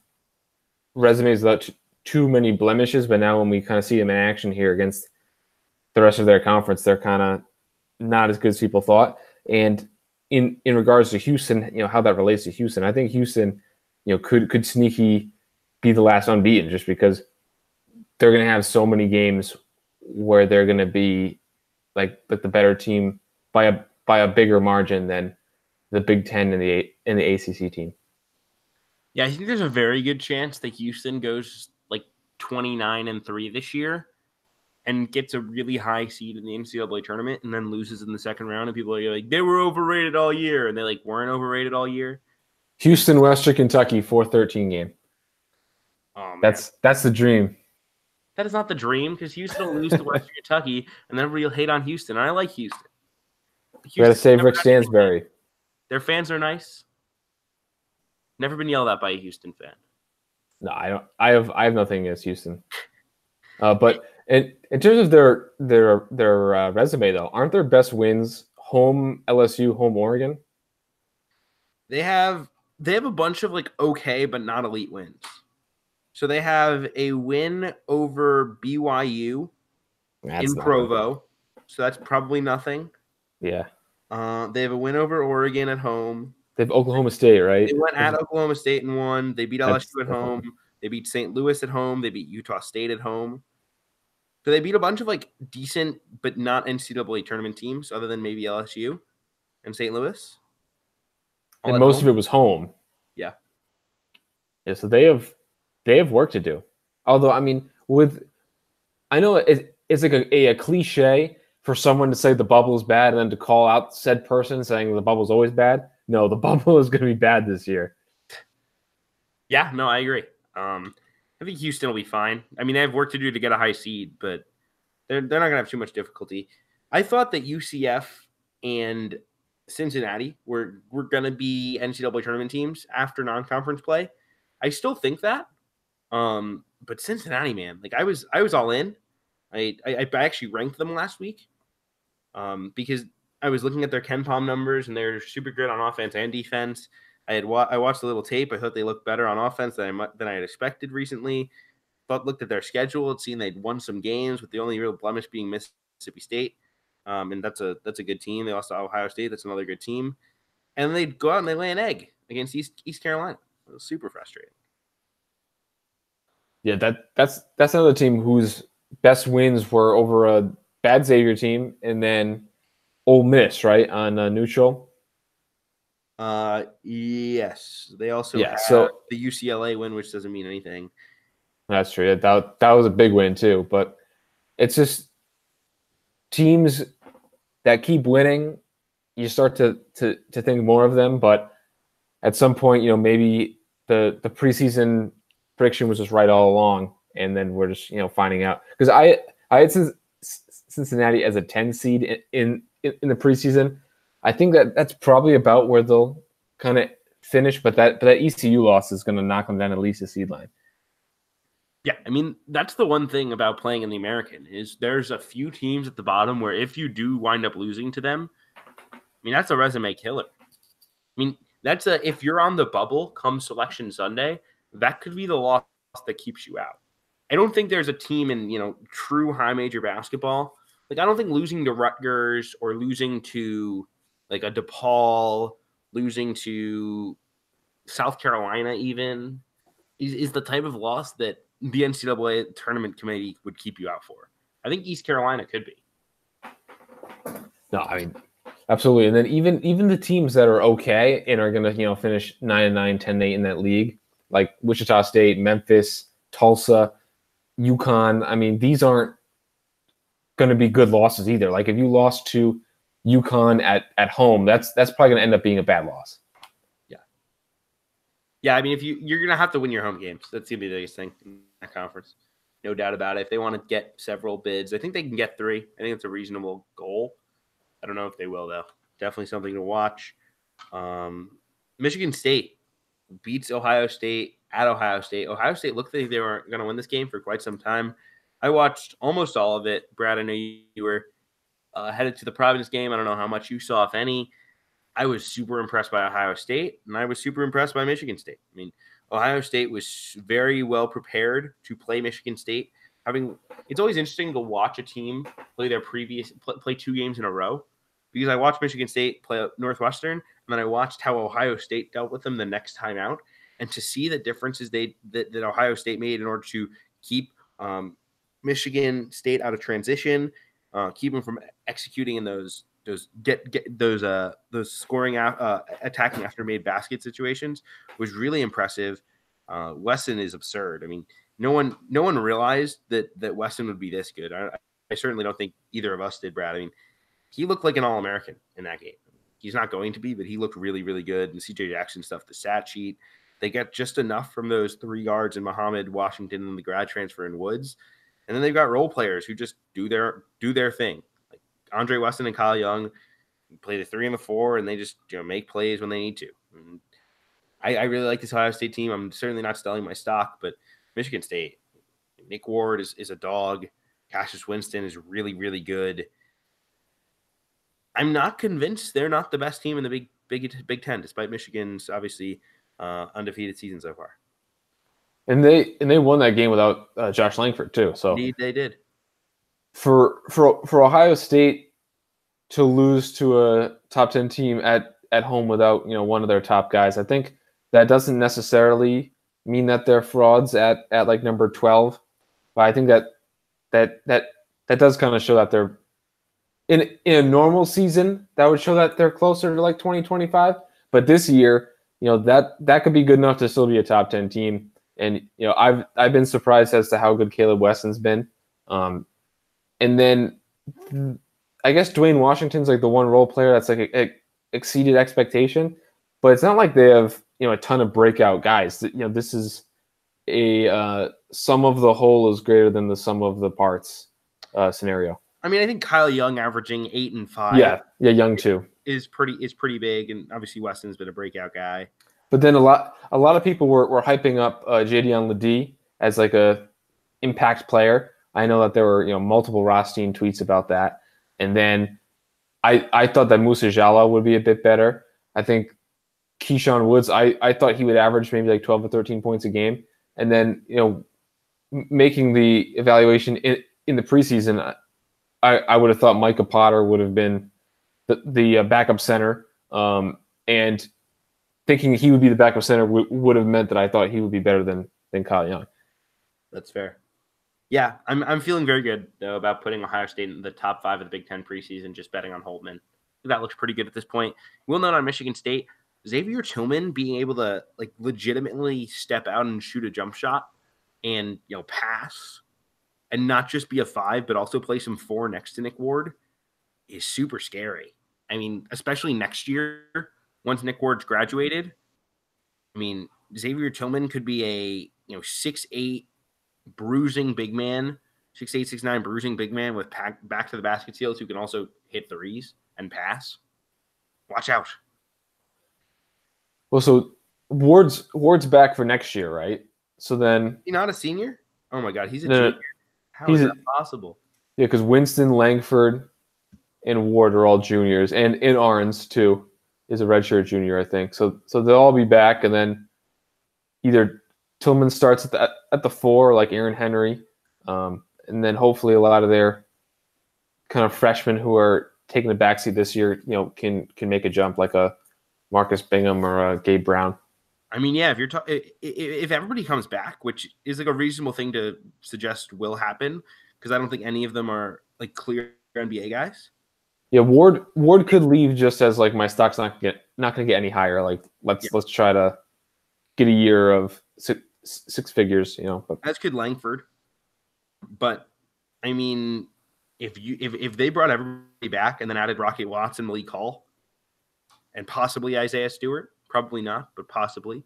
resumes without too many blemishes. But now when we kind of see them in action here against the rest of their conference, they're kind of not as good as people thought. And in regards to Houston, how that relates to Houston, I think Houston, could sneaky be the last unbeaten just because they're going to have so many games where they're going to be like the better team by a bigger margin than the Big Ten and the ACC team. Yeah, I think there's a very good chance that Houston goes like 29-3 this year and gets a really high seed in the NCAA tournament and then loses in the second round. And people are like, they were overrated all year. And they like weren't overrated all year. Houston, Western Kentucky, 4-13 game. Oh, man. That's the dream. That is not the dream because Houston will lose to Western Kentucky and then everybody will hate on Houston. And I like Houston. We got to save Rick Stansbury. Their fans are nice. Never been yelled at by a Houston fan. No, I don't. I have nothing against Houston. But in terms of their resume, though, aren't their best wins home LSU, home Oregon? They have a bunch of like okay but not elite wins. So they have a win over BYU in Provo. So that's probably nothing. Yeah. They have a win over Oregon at home. They have Oklahoma State, right? They went at Oklahoma State and won. They beat LSU at home. They beat St. Louis at home. They beat Utah State at home. So they beat a bunch of like decent but not NCAA tournament teams other than maybe LSU and St. Louis. And most of it was home. Yeah. Yeah, so they have work to do. Although, I mean, I know it's like a cliche for someone to say the bubble is bad and then to call out said person saying the bubble is always bad. No, the bubble is going to be bad this year. Yeah, no, I agree. I think Houston will be fine. I mean, they have work to do to get a high seed, but they're not going to have too much difficulty. I thought that UCF and Cincinnati were going to be NCAA tournament teams after non-conference play. I still think that. But Cincinnati, man, like I was all in. I actually ranked them last week because I was looking at their KenPom numbers and they're super good on offense and defense. I watched a little tape. I thought they looked better on offense than I had expected recently. Looked at their schedule. It seemed they'd won some games with the only real blemish being Mississippi State, and that's a good team. They lost to Ohio State. That's another good team. And they'd go out and they lay an egg against East Carolina. It was super frustrating. Yeah, that's another team whose best wins were over a bad Xavier team and then Ole Miss, right, on neutral. Yes. They also have the UCLA win, which doesn't mean anything. That's true. That was a big win too. But it's just teams that keep winning. You start to think more of them, but at some point, maybe the preseason prediction was just right all along, and then we're just finding out because I had Cincinnati as a 10 seed in the preseason. I think that's probably about where they'll kind of finish, but that ECU loss is going to knock them down at least a seed line. Yeah, I mean, that's the one thing about playing in the American is there's a few teams at the bottom where if you do wind up losing to them, I mean, that's a resume killer. I mean, if you're on the bubble come Selection Sunday, that could be the loss that keeps you out. I don't think there's a team in, true high major basketball. Like, I don't think losing to Rutgers or losing to like a DePaul, losing to South Carolina even is the type of loss that the NCAA tournament committee would keep you out for. I think East Carolina could be. No, I mean, absolutely. And then even the teams that are okay and are going to, finish 9-9, 10-8 in that league, like Wichita State, Memphis, Tulsa, UConn. I mean, these aren't going to be good losses either. Like if you lost to UConn at home, that's probably going to end up being a bad loss. Yeah. Yeah, I mean, if you're gonna have to win your home games, that's gonna be the biggest thing in that conference, no doubt about it. If they want to get several bids, I think they can get 3. I think it's a reasonable goal. I don't know if they will though. Definitely something to watch. Um, Michigan State beats Ohio State at Ohio State. Ohio State looked like they were going to win this game for quite some time. I watched almost all of it. Brad, I know you were headed to the Providence game. I don't know how much you saw, if any. I was super impressed by Ohio State, and I was super impressed by Michigan State. I mean, Ohio State was very well prepared to play Michigan State. It's always interesting to watch a team play 2 games in a row, because I watched Michigan State play Northwestern, and then I watched how Ohio State dealt with them the next time out, and to see the differences that Ohio State made in order to keep Michigan State out of transition, keep them from executing in those scoring attacking after made basket situations was really impressive. Wesson is absurd. I mean, no one realized that Wesson would be this good. I certainly don't think either of us did, Brad. I mean, he looked like an All-American in that game. He's not going to be, but he looked really, really good. And CJ Jackson stuff, the stat sheet, they get just enough from those 3 guards in Muhammad, Washington, and the grad transfer in Woods. And then they've got role players who just do their thing. Like Andre Weston and Kyle Young play the 3 and the 4, and they just make plays when they need to. And I really like this Ohio State team. I'm certainly not selling my stock, but Michigan State, Nick Ward is a dog. Cassius Winston is really, really good. I'm not convinced they're not the best team in the Big Ten, despite Michigan's obviously undefeated season so far. And they won that game without Josh Langford too. So indeed, they did. For Ohio State to lose to a top 10 team at home without one of their top guys, I think that doesn't necessarily mean that they're frauds at like number 12, but I think that does kind of show that they're in a normal season, that would show that they're closer to like 2025. But this year, that could be good enough to still be a top 10 team. And I've been surprised as to how good Caleb Wesson's been. And then I guess Dwayne Washington's like the one role player that's like exceeded expectation, but it's not like they have a ton of breakout guys. This is a sum of the whole is greater than the sum of the parts scenario. I mean, I think Kyle Young averaging 8 and 5. Yeah, Young too is pretty big, and obviously Weston's been a breakout guy. But then a lot of people were hyping up Jadion Ledee as like a impact player. I know that there were multiple Rothstein tweets about that, and then I thought that Musa Jallow would be a bit better. I think Keyshawn Woods, I thought he would average maybe like 12 or 13 points a game, and then making the evaluation in the preseason, I would have thought Micah Potter would have been the backup center, and thinking he would be the backup center would have meant that I thought he would be better than Kyle Young. That's fair. Yeah, I'm feeling very good though about putting Ohio State in the top 5 of the Big Ten preseason. Just betting on Holtman, that looks pretty good at this point. We'll note on Michigan State, Xavier Tillman being able to like legitimately step out and shoot a jump shot and pass, and not just be a 5, but also play some 4 next to Nick Ward is super scary. I mean, especially next year once Nick Ward's graduated. I mean, Xavier Tillman could be a 6'8" bruising big man, 6'8", 6'9" bruising big man with back to the basket skills who can also hit threes and pass. Watch out. Well, so Ward's back for next year, right? So then he's not a senior? Oh my God, he's a junior. How is that possible? Yeah, because Winston, Langford, and Ward are all juniors, and Arns too is a redshirt junior, I think. So they'll all be back, and then either Tillman starts at the 4, like Aaron Henry, and then hopefully a lot of their kind of freshmen who are taking the backseat this year, can make a jump, like a Marcus Bingham or a Gabe Brown. I mean, yeah, if everybody comes back, which is like a reasonable thing to suggest will happen, because I don't think any of them are like clear NBA guys. Yeah, Ward could leave just as like my stock's not going to get any higher. Like let's try to get a year of six figures, But as could Langford. But I mean, if they brought everybody back and then added Rocky Watson, Malik Hall, and possibly Isaiah Stewart, probably not, but possibly,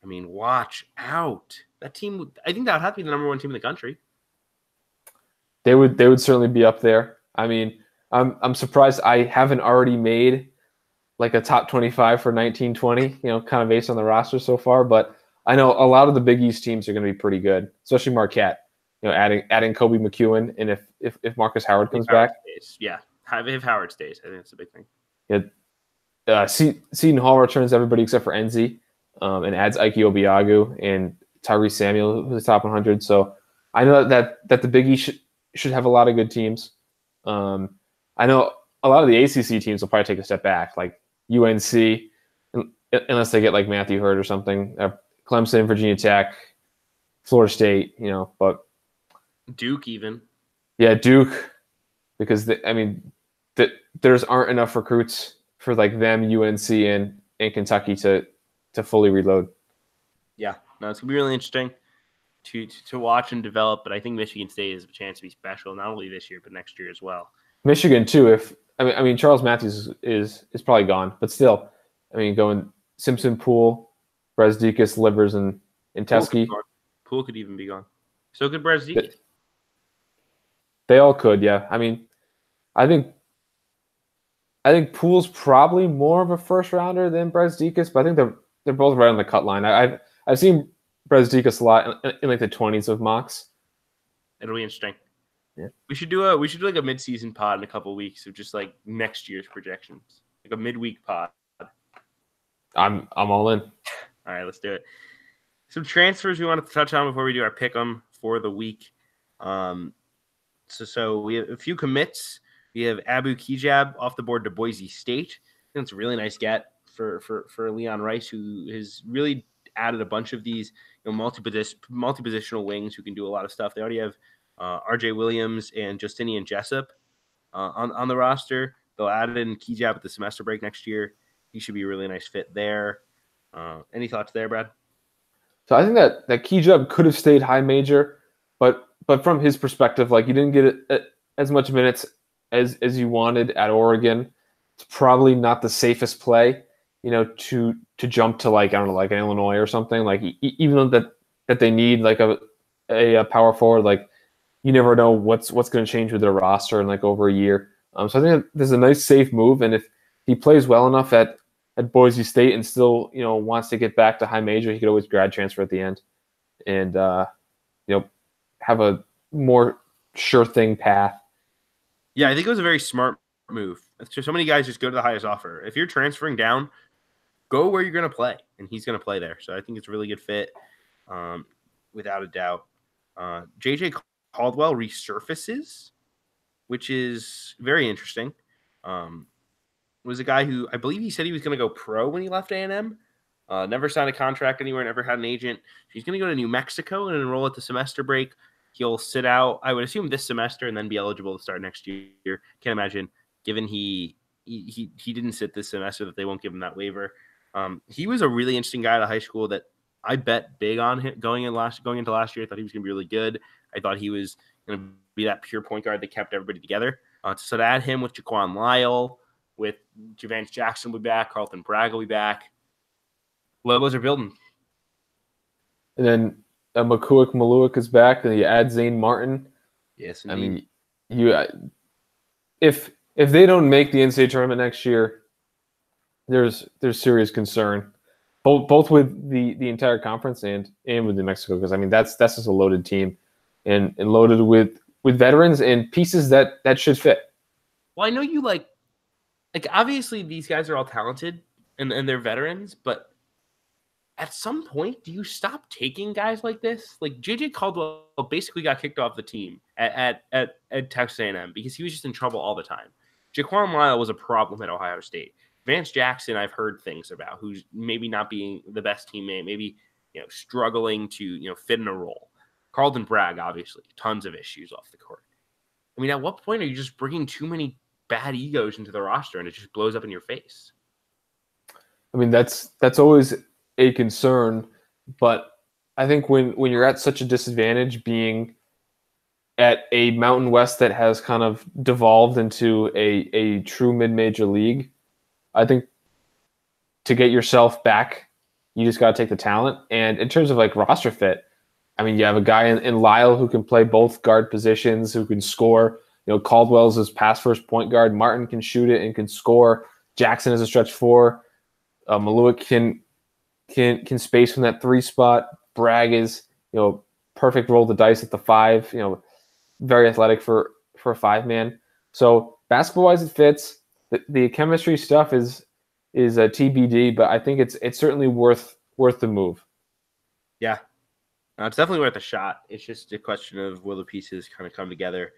I mean, watch out. That team, I think that would have to be the number one team in the country. They would certainly be up there. I mean, I'm surprised I haven't already made like a top 25 for 1920, kind of based on the roster so far. But I know a lot of the Big East teams are going to be pretty good, especially Marquette. Adding Kobe McEwen, and if Marcus Howard comes back, stays. Yeah, if Howard stays, I think that's a big thing. Yeah, Seton Hall returns everybody except for Enzi, and adds Ike Obiagu and Tyrese Samuel, who's the top 100. So I know that the Big East should have a lot of good teams. I know a lot of the ACC teams will probably take a step back, like UNC, unless they get like Matthew Hurt or something. Clemson, Virginia Tech, Florida State, but Duke even. Yeah, Duke, because there's aren't enough recruits for like them, UNC and Kentucky to fully reload. Yeah, no, it's gonna be really interesting to watch and develop. But I think Michigan State has a chance to be special, not only this year but next year as well. Michigan too. If I mean Charles Matthews is probably gone, but still, I mean going Simpson, Poole, Brazdeikis, Livers, and Teskey. Poole could even be gone. So could Brazdeikis. They all could, yeah. I mean, I think Poole's probably more of a first rounder than Brazdeikis, but I think they're both right on the cut line. I've seen Brazdeikis a lot in like the 20s of mocks. It'll be interesting. Yeah. We should do like a mid-season pod in a couple of weeks of just like next year's projections, like a midweek pod. I'm all in. All right, let's do it. Some transfers we wanted to touch on before we do our pick 'em for the week. So we have a few commits. We have Abu Kijab off the board to Boise State. I think it's a really nice get for Leon Rice, who has really added a bunch of these multi-positional wings who can do a lot of stuff. They already have R.J. Williams and Justinian Jessup on the roster. They'll add in Kijab at the semester break next year. He should be a really nice fit there. Any thoughts there, Brad? So I think that Kijab could have stayed high major, but from his perspective, like he didn't get as much minutes as you wanted at Oregon. It's probably not the safest play, to jump to like, I don't know, like an Illinois or something. Like even though that they need like a power forward, like you never know what's going to change with their roster in like over a year. So I think this is a nice safe move, and if he plays well enough at Boise State and still wants to get back to high major, he could always grad transfer at the end, and have a more sure thing path. Yeah, I think it was a very smart move. So many guys just go to the highest offer. If you're transferring down, go where you're going to play, and he's going to play there. So I think it's a really good fit, without a doubt. JJ Caldwell resurfaces, which is very interesting. Was a guy who I believe he said he was going to go pro when he left A&M. Never signed a contract anywhere, never had an agent. He's going to go to New Mexico and enroll at the semester break. He'll sit out, I would assume, this semester and then be eligible to start next year. Can't imagine, given he didn't sit this semester, that they won't give him that waiver. He was a really interesting guy at high school that I bet big on him going into last year. I thought he was going to be really good. I thought he was going to be that pure point guard that kept everybody together. So to add him with Jaquan Lyle, with Javance Jackson will be back, Carlton Bragg will be back. Logos are building. And then McCook Maluik is back, and you add Zane Martin. Yes, indeed. I mean, if they don't make the NCAA tournament next year, there's serious concern, both with the entire conference and with New Mexico, because I mean that's just a loaded team, and loaded with veterans and pieces that should fit. Well, I know you like obviously these guys are all talented and they're veterans, but at some point, do you stop taking guys like this? Like JJ Caldwell basically got kicked off the team at Texas A&M because he was just in trouble all the time. Jaquan Lyle was a problem at Ohio State. Vance Jackson, I've heard things about, who's maybe not being the best teammate, maybe struggling to fit in a role. Carlton Bragg, obviously, tons of issues off the court. I mean, at what point are you just bringing too many bad egos into the roster and it just blows up in your face? I mean, that's always a concern, but I think when you're at such a disadvantage, being at a Mountain West that has kind of devolved into a true mid-major league, I think to get yourself back You just got to take the talent. And in terms of like roster fit, I mean, you have a guy in Lyle who can play both guard positions, who can score. Caldwell's his pass first point guard. Martin can shoot it and can score. Jackson is a stretch four. Maluik can space from that 3 spot. Bragg is perfect roll the dice at the 5. Very athletic for a 5-man. So basketball wise, it fits. The chemistry stuff is a TBD, but I think it's certainly worth the move. Yeah, it's definitely worth a shot. It's just a question of will the pieces kind of come together.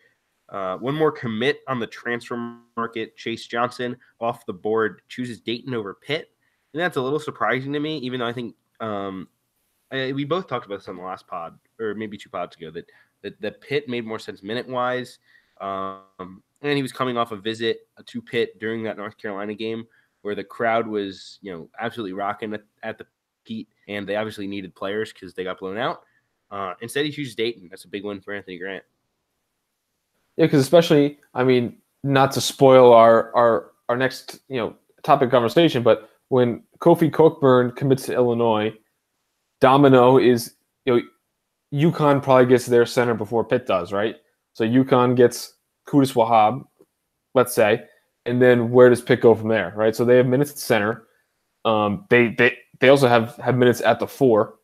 One more commit on the transfer market. Chase Johnson off the board chooses Dayton over Pitt. And that's a little surprising to me, even though I think we both talked about this on the last pod, or maybe 2 pods ago, that Pitt made more sense minute-wise. And he was coming off a visit to Pitt during that North Carolina game where the crowd was, absolutely rocking at the Pete, and they obviously needed players because they got blown out. Instead, he chooses Dayton. That's a big win for Anthony Grant. Yeah, because especially, I mean, not to spoil our next topic conversation, but when Kofi Cockburn commits to Illinois, domino is UConn probably gets their center before Pitt does, right? So UConn gets Qudus Wahab, let's say, and then where does Pitt go from there, right? So they have minutes at center. They also have minutes at the 4.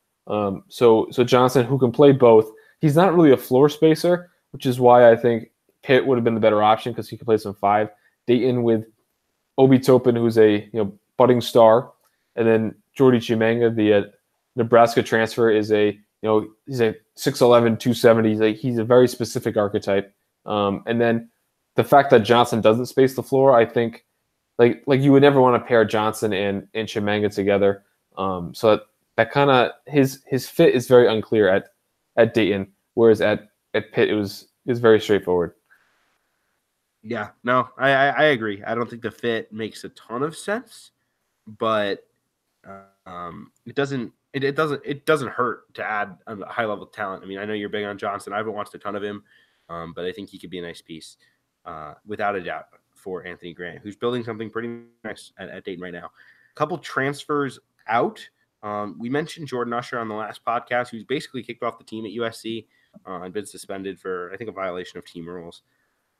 So Johnson, who can play both, he's not really a floor spacer, which is why I think Pitt would have been the better option because he could play some 5. Dayton with Obi Toppin, who's a budding star, and then Jordy Chimanga, the Nebraska transfer, is he's a 6'11", 270. He's a very specific archetype. And then the fact that Johnson doesn't space the floor, I think, like you would never want to pair Johnson and Chimanga together. So that kind of his fit is very unclear at Dayton, whereas at Pitt it was very straightforward. Yeah, no, I agree. I don't think the fit makes a ton of sense, but it doesn't hurt to add a high level talent. I mean, I know you're big on Johnson. I haven't watched a ton of him, but I think he could be a nice piece, without a doubt, for Anthony Grant, who's building something pretty nice at Dayton right now. A couple transfers out. We mentioned Jordan Usher on the last podcast, who's basically kicked off the team at USC and been suspended for, I think, a violation of team rules.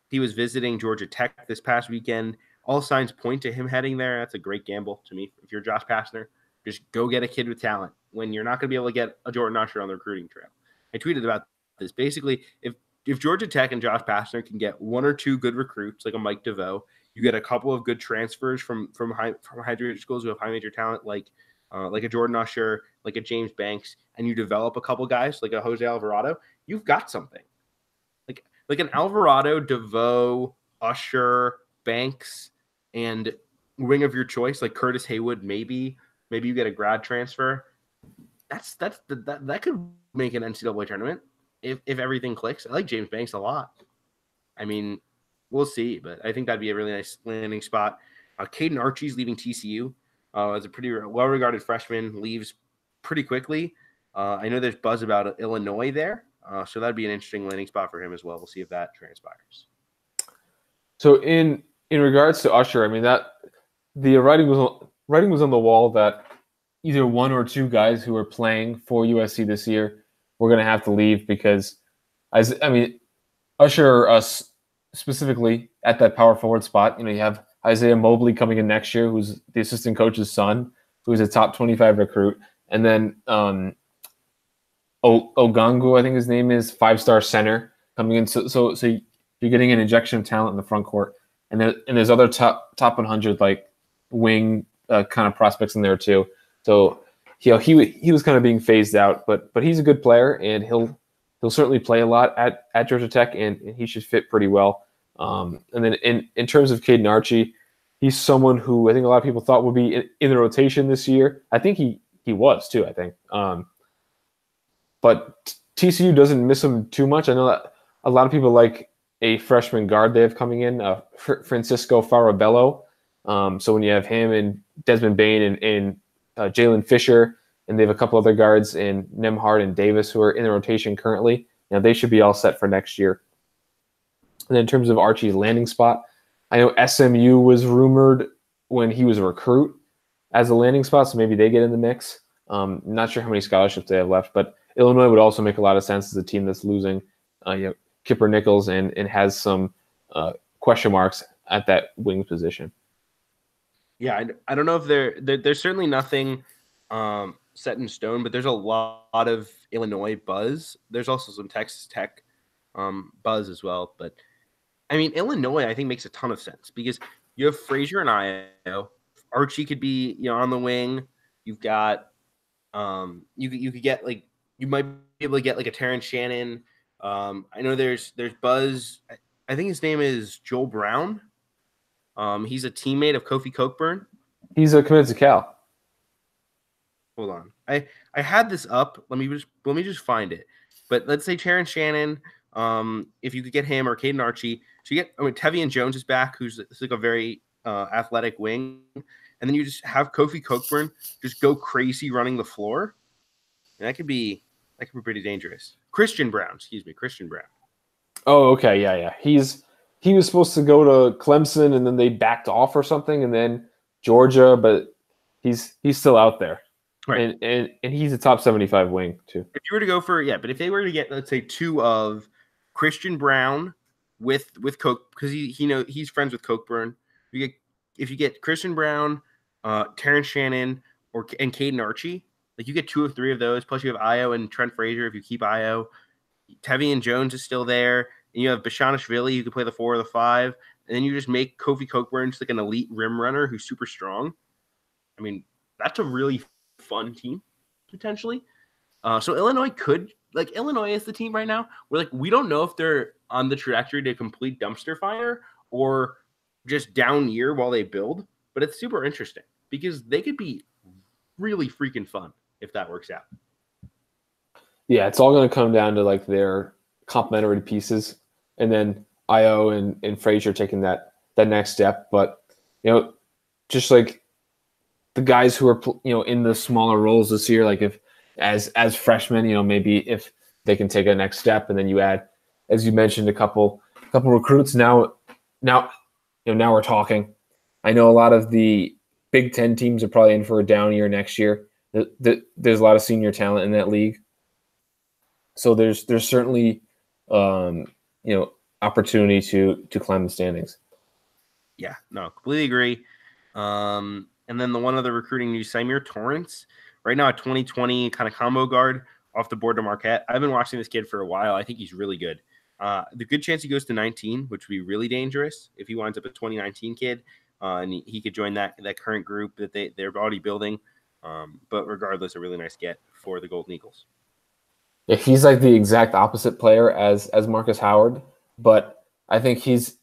He was visiting Georgia Tech this past weekend. All signs point to him heading there. That's a great gamble to me. If you're Josh Pastner, just go get a kid with talent when you're not going to be able to get a Jordan Usher on the recruiting trail. I tweeted about this. Basically, if Georgia Tech and Josh Pastner can get 1 or 2 good recruits, like a Mike DeVoe, you get a couple of good transfers from high major schools who have high major talent, like a Jordan Usher, like a James Banks, and you develop a couple guys like a Jose Alvarado, you've got something. Like an Alvarado, DeVoe, Usher, Banks, and wing of your choice, like Curtis Haywood, maybe you get a grad transfer. That could make an NCAA tournament if everything clicks. I like James Banks a lot. I mean, we'll see, but I think that'd be a really nice landing spot. Caden Archie's leaving TCU as a pretty well-regarded freshman, leaves pretty quickly. I know there's buzz about Illinois there. So that'd be an interesting landing spot for him as well. We'll see if that transpires. So in regards to Usher, I mean that the writing was on the wall that either 1 or 2 guys who are playing for USC this year were going to have to leave because, Usher specifically at that power forward spot. You have Isaiah Mobley coming in next year, who's the assistant coach's son, who's a top 25 recruit, and then Ogongu, I think his name is, 5-star center coming in. So you're getting an injection of talent in the front court, and there's other top 100 like wing kind of prospects in there too. So he was kind of being phased out, but he's a good player, and he'll certainly play a lot at Georgia Tech, and he should fit pretty well. And then in terms of Caden Archie, he's someone who I think a lot of people thought would be in the rotation this year. I think he was too. I think. But TCU doesn't miss him too much. I know that a lot of people like a freshman guard they have coming in, Francisco Farabello. So when you have him and Desmond Bain and Jalen Fisher, and they have a couple other guards in Nemhard and Davis who are in the rotation currently, they should be all set for next year. And then in terms of Archie's landing spot, I know SMU was rumored when he was a recruit as a landing spot, so maybe they get in the mix. Not sure how many scholarships they have left, but Illinois would also make a lot of sense as a team that's losing Kipper Nichols and has some question marks at that wing position. Yeah, I don't know if there's certainly nothing set in stone, but there's a lot of Illinois buzz. There's also some Texas Tech buzz as well. But I mean, Illinois, I think makes a ton of sense because you have Frazier and Io. Archie could be on the wing. You've got you could get like you might be able to get like a Terrence Shannon. I know there's buzz. I think his name is Joel Brown. He's a teammate of Kofi Cockburn. He's committed to Cal. Hold on, I had this up. Let me just find it. But let's say Terrence Shannon. If you could get him or Caden Archie, so you get. Tevian Jones is back, who's like a very athletic wing, and then you just have Kofi Cockburn just go crazy running the floor, and that could be pretty dangerous. Christian Brown. Oh, okay, yeah. He was supposed to go to Clemson, and then they backed off or something, and then Georgia, but he's still out there, right? And he's a top 75 wing too. If you were to go for but if they were to get, let's say, two of Christian Brown with Coke, because he's friends with Cockburn. If you get Christian Brown, Terrence Shannon, and Caden Archie, like you get two of three of those. Plus you have Io and Trent Frazier. If you keep Io, Tevian Jones is still there. And you have Bashanishvili, who can play the 4 or the 5. And then you just make Kofi Cockburn just like an elite rim runner who's super strong. I mean, that's a really fun team, potentially. So Illinois is the team right now. We don't know if they're on the trajectory to complete dumpster fire or just down year while they build. But it's super interesting because they could be really freaking fun if that works out. Yeah, it's all going to come down to like their complementary pieces, and then Io and Frazier taking that next step. But just like the guys who are in the smaller roles this year, like if as freshmen, maybe if they can take a next step, and then you add, as you mentioned, a couple recruits. Now we're talking. I know a lot of the Big Ten teams are probably in for a down year next year. There's a lot of senior talent in that league. So there's certainly opportunity to climb the standings. Yeah, no, completely agree. And then the one other recruiting news, Symir Torrance, right now a 2020 kind of combo guard off the board to Marquette. I've been watching this kid for a while. I think he's really good. The good chance he goes to 19, which would be really dangerous if he winds up a 2019 kid, and he could join that current group that they're already building. But regardless, a really nice get for the Golden Eagles. Yeah, he's like the exact opposite player as Marcus Howard, but I think he's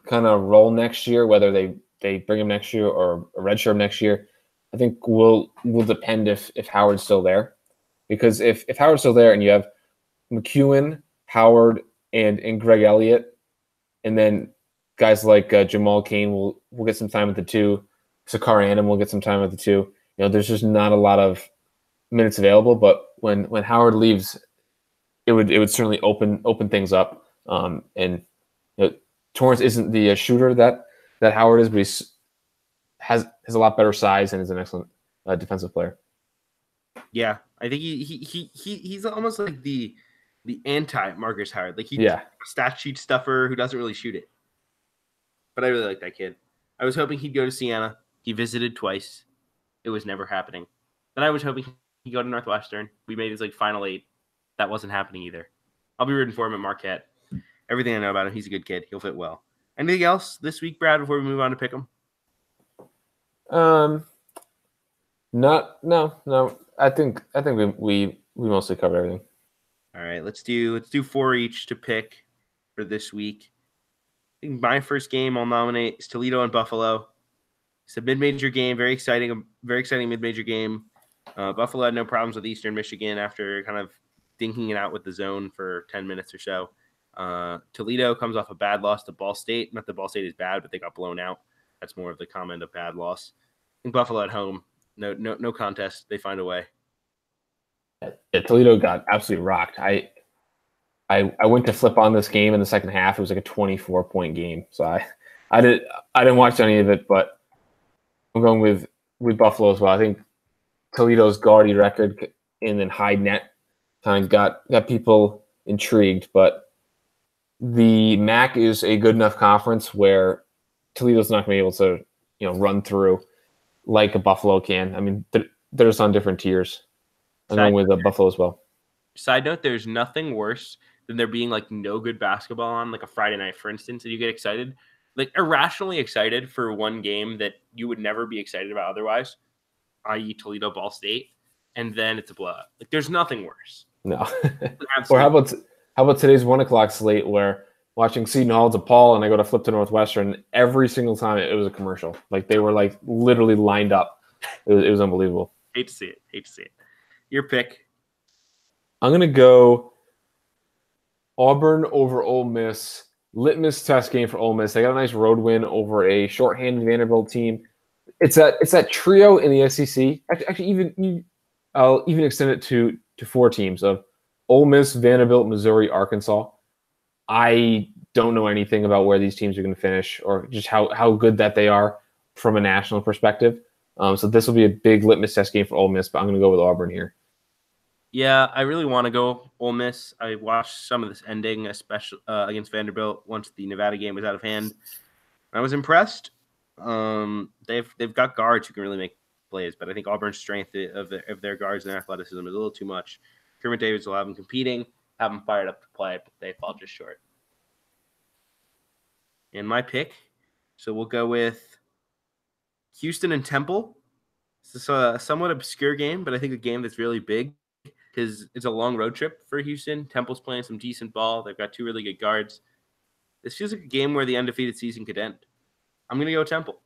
kind of roll next year, whether they bring him next year or a redshirt next year. I think will depend if Howard's still there, because if Howard's still there and you have McEwen, Howard, and Greg Elliott, and then guys like Jamal Cain will get some time at the 2, Sakar Annam will get some time at the 2. There's just not a lot of minutes available, but when Howard leaves, it would certainly open things up. And Torrance isn't the shooter that Howard is, but he has a lot better size and is an excellent defensive player. Yeah, I think he's almost like the anti Marcus Howard. Like he's a stat sheet stuffer who doesn't really shoot it. But I really like that kid. I was hoping he'd go to Siena. He visited twice. It was never happening. Then I was hoping he'd go to Northwestern. We made his Final 8. That wasn't happening either. I'll be rooting for him at Marquette. Everything I know about him, he's a good kid. He'll fit well. Anything else this week, Brad, before we move on to pick him? No. I think we mostly covered everything. All right, let's do 4 each to pick for this week. I think my first game I'll nominate is Toledo and Buffalo. It's a mid-major game, very exciting mid-major game. Buffalo had no problems with Eastern Michigan after kind of dinking it out with the zone for 10 minutes or so. Toledo comes off a bad loss to Ball State. Not that Ball State is bad, but they got blown out. That's more of the comment of bad loss. I think Buffalo at home, no contest. They find a way. Yeah, Toledo got absolutely rocked. I went to flip on this game in the second half. It was like a 24-point game. So I didn't watch any of it, but I'm going with Buffalo as well. I think Toledo's gaudy record and then high net kind of got people intrigued. But the MAC is a good enough conference where Toledo's not going to be able to run through like a Buffalo can. I mean, they're just on different tiers. I'm going with Buffalo as well. Side note, there's nothing worse than there being like no good basketball on like a Friday night, for instance, and you get excited, like irrationally excited for one game that you would never be excited about otherwise, i.e. Toledo Ball State, and then it's a blowout. Like there's nothing worse. No. Or how about today's 1:00 slate where watching Seton Hall DePaul and I go to flip to Northwestern, every single time it was a commercial. Like they were like literally lined up. It was unbelievable. Hate to see it. Your pick. I'm going to go Auburn over Ole Miss. Litmus test game for Ole Miss. They got a nice road win over a shorthanded Vanderbilt team. It's that trio in the SEC. Actually, I'll even extend it to 4 teams of Ole Miss, Vanderbilt, Missouri, Arkansas. I don't know anything about where these teams are going to finish or just how good that they are from a national perspective. So this will be a big litmus test game for Ole Miss, but I'm going to go with Auburn here. Yeah, I really want to go Ole Miss. I watched some of this ending, especially against Vanderbilt once the Nevada game was out of hand. I was impressed. They've got guards who can really make plays, but I think Auburn's strength of their guards and their athleticism is a little too much. Kermit Davis will have them competing, have them fired up to play, but they fall just short. And my pick, so we'll go with Houston and Temple. This is a somewhat obscure game, but I think a game that's really big because it's a long road trip for Houston. Temple's playing some decent ball. They've got 2 really good guards. This feels like a game where the undefeated season could end. I'm going to go Temple.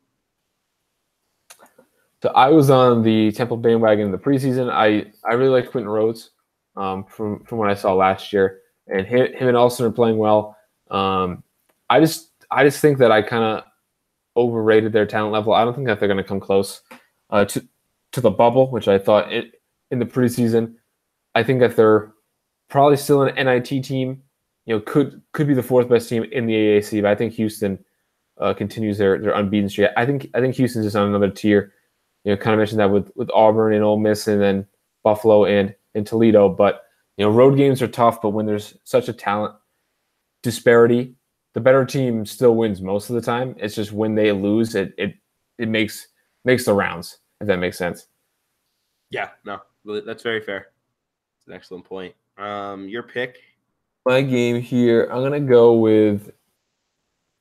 So I was on the Temple bandwagon in the preseason. I really liked Quentin Rhodes from what I saw last year, and him and Austin are playing well. I just think that I kind of overrated their talent level. I don't think that they're going to come close to the bubble, which I thought in the preseason. I think that they're probably still an NIT team. Could be the 4th best team in the AAC, but I think Houston continues their unbeaten streak. I think Houston's just on another tier. Kind of mentioned that with Auburn and Ole Miss, and then Buffalo and Toledo. But road games are tough. But when there's such a talent disparity, the better team still wins most of the time. It's just when they lose, it makes the rounds. If that makes sense. Yeah, no, that's very fair. It's an excellent point. Your pick. My game here, I'll go with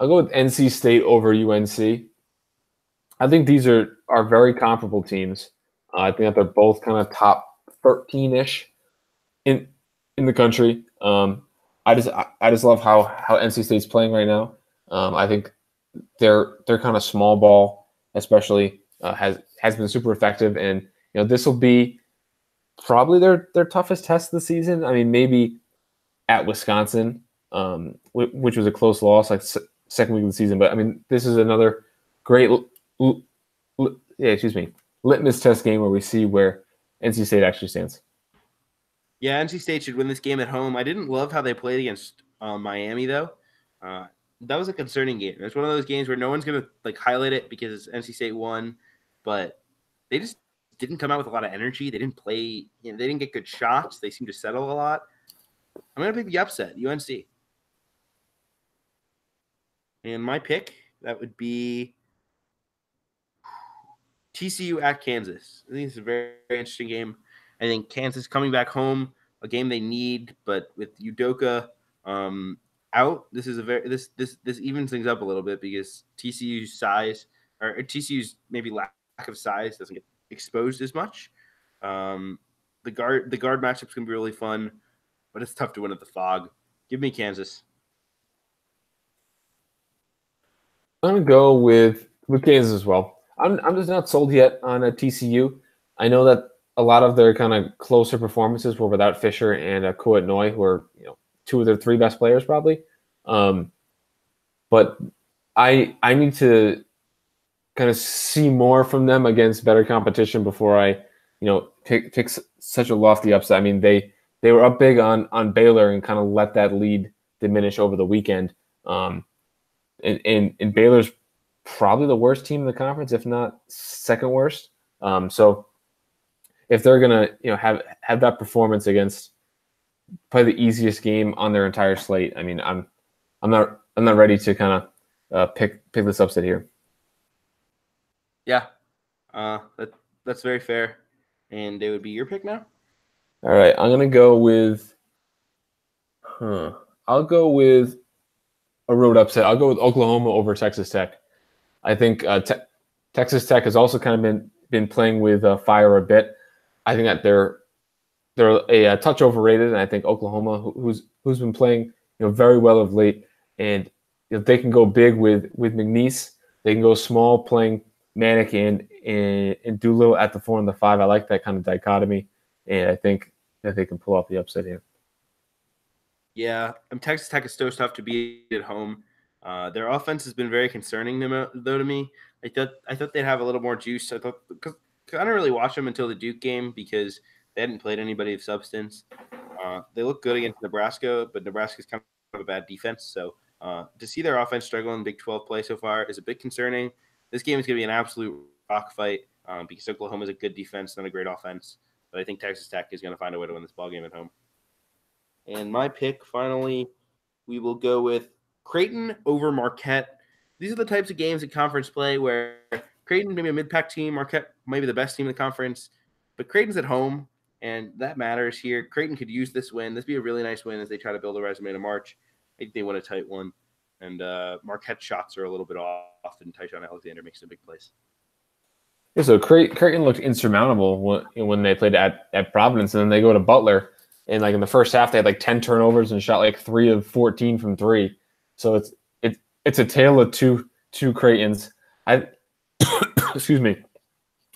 NC State over UNC. I think these are very comparable teams. I think that they're both kind of top 13-ish in the country. I just love how NC State's playing right now. I think their kind of small ball, especially, has been super effective, and this will be probably their toughest test of the season. I mean, maybe at Wisconsin, which was a close loss, like second week of the season. But I mean, this is another great litmus test game where we see where NC State actually stands. Yeah, NC State should win this game at home. I didn't love how they played against Miami, though. That was a concerning game. It's one of those games where no one's going to highlight it because NC State won, but they just didn't come out with a lot of energy. They didn't play. They didn't get good shots. They seemed to settle a lot. I'm going to pick the upset, UNC. And my pick, that would be TCU at Kansas. I think it's a very, very interesting game. I think Kansas coming back home, a game they need, but with Udoka out, this is this evens things up a little bit because TCU's size or TCU's maybe lack of size doesn't get exposed as much. The guard matchup's gonna be really fun, but it's tough to win at the Fog. Give me Kansas. I'm gonna go with Kansas as well. I'm just not sold yet on a TCU. I know that a lot of their kind of closer performances were without Fisher and Kouat Noi, who are 2 of their 3 best players probably. But I need to kind of see more from them against better competition before I pick such a lofty upset. I mean they were up big on Baylor and kind of let that lead diminish over the weekend. And Baylor's probably the worst team in the conference, if not second worst. So if they're gonna have that performance against probably the easiest game on their entire slate, I mean, I'm not ready to kind of pick this upset here. Yeah, that's very fair. And it would be your pick now. All right, I'm gonna go with. I'll go with a road upset. I'll go with Oklahoma over Texas Tech. I think Texas Tech has also kind of been playing with fire a bit. I think that they're a touch overrated, and I think Oklahoma, who's been playing very well of late, and if they can go big with McNeese, they can go small playing Manic and Doolittle at the 4 and the 5. I like that kind of dichotomy, and I think that they can pull off the upset here. Yeah, Texas Tech is so tough to beat at home. Their offense has been very concerning, though, to me. I thought they'd have a little more juice. Because I didn't really watch them until the Duke game because they hadn't played anybody of substance. They look good against Nebraska, but Nebraska's kind of a bad defense. So to see their offense struggle in Big 12 play so far is a bit concerning. This game is going to be an absolute rock fight because Oklahoma is a good defense, not a great offense. But I think Texas Tech is going to find a way to win this ballgame at home. And my pick, finally, we will go with Creighton over Marquette. These are the types of games in conference play where Creighton maybe a mid-pack team, Marquette maybe the best team in the conference, but Creighton's at home, and that matters here. Creighton could use this win. This would be a really nice win as they try to build a resume to March. I think they win a tight one, and Marquette's shots are a little bit off, and Tyshawn Alexander makes a big place. Yeah, so Creighton looked insurmountable when they played at Providence, and then they go to Butler. And like in the first half, they had like 10 turnovers and shot like 3 of 14 from 3. So it's a tale of two Creightons. Excuse me.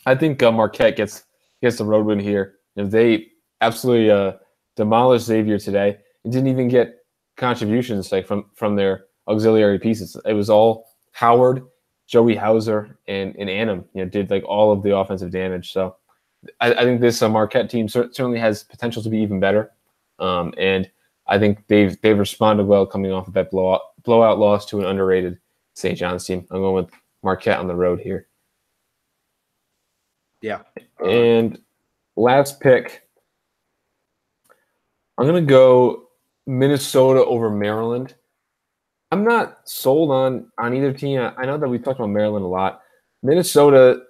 I think Marquette gets the road win here. They absolutely demolished Xavier today and didn't even get contributions like from their auxiliary pieces. It was all Howard, Joey Hauser, and Annam. Did like all of the offensive damage. So I think this Marquette team certainly has potential to be even better, and I think they've responded well coming off of that blowout loss to an underrated St. John's team. I'm going with Marquette on the road here. Yeah. And last pick, I'm going to go Minnesota over Maryland. I'm not sold on either team. I know that we talked about Maryland a lot. Minnesota,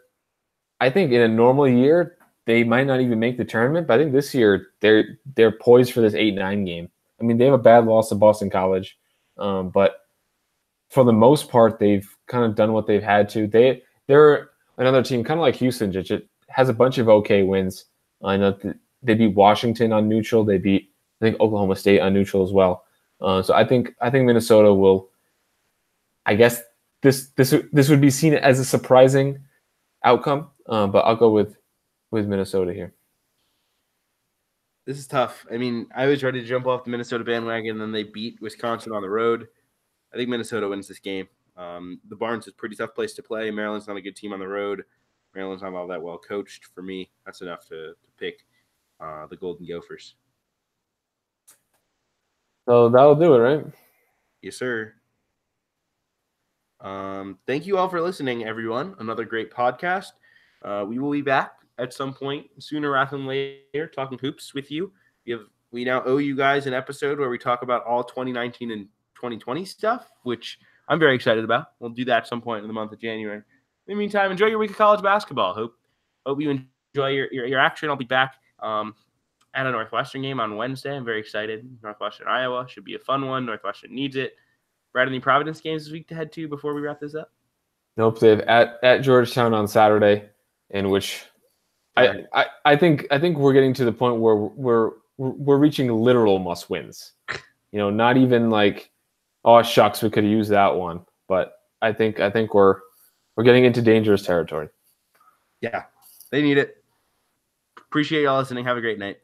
I think in a normal year, they might not even make the tournament, but I think this year they're poised for this 8-9 game. I mean, they have a bad loss to Boston College, but for the most part, they've kind of done what they've had to. They're another team, kind of like Houston, just has a bunch of okay wins. I know they beat Washington on neutral. They beat, I think, Oklahoma State on neutral as well. So I think Minnesota will. I guess this would be seen as a surprising outcome, but I'll go with Minnesota here. This is tough. I mean, I was ready to jump off the Minnesota bandwagon, and then they beat Wisconsin on the road. I think Minnesota wins this game. The Barnes is a pretty tough place to play. Maryland's not a good team on the road. Maryland's not all that well coached. For me, that's enough to pick the Golden Gophers. So that'll do it, right? Yes, sir. Thank you all for listening, everyone. Another great podcast. We will be back at some point sooner rather than later talking hoops with you. We now owe you guys an episode where we talk about all 2019 and 2020 stuff, which I'm very excited about. We'll do that at some point in the month of January. In the meantime, enjoy your week of college basketball. Hope you enjoy your action. I'll be back at a Northwestern game on Wednesday. I'm very excited. Northwestern, Iowa should be a fun one. Northwestern needs it. Brad, any Providence games this week to head to before we wrap this up? Nope. They have at Georgetown on Saturday, in which I think we're getting to the point where we're reaching literal must wins. Not even like, oh shucks, we could have used that one. But I think we're getting into dangerous territory. Yeah, they need it. Appreciate y'all listening. Have a great night.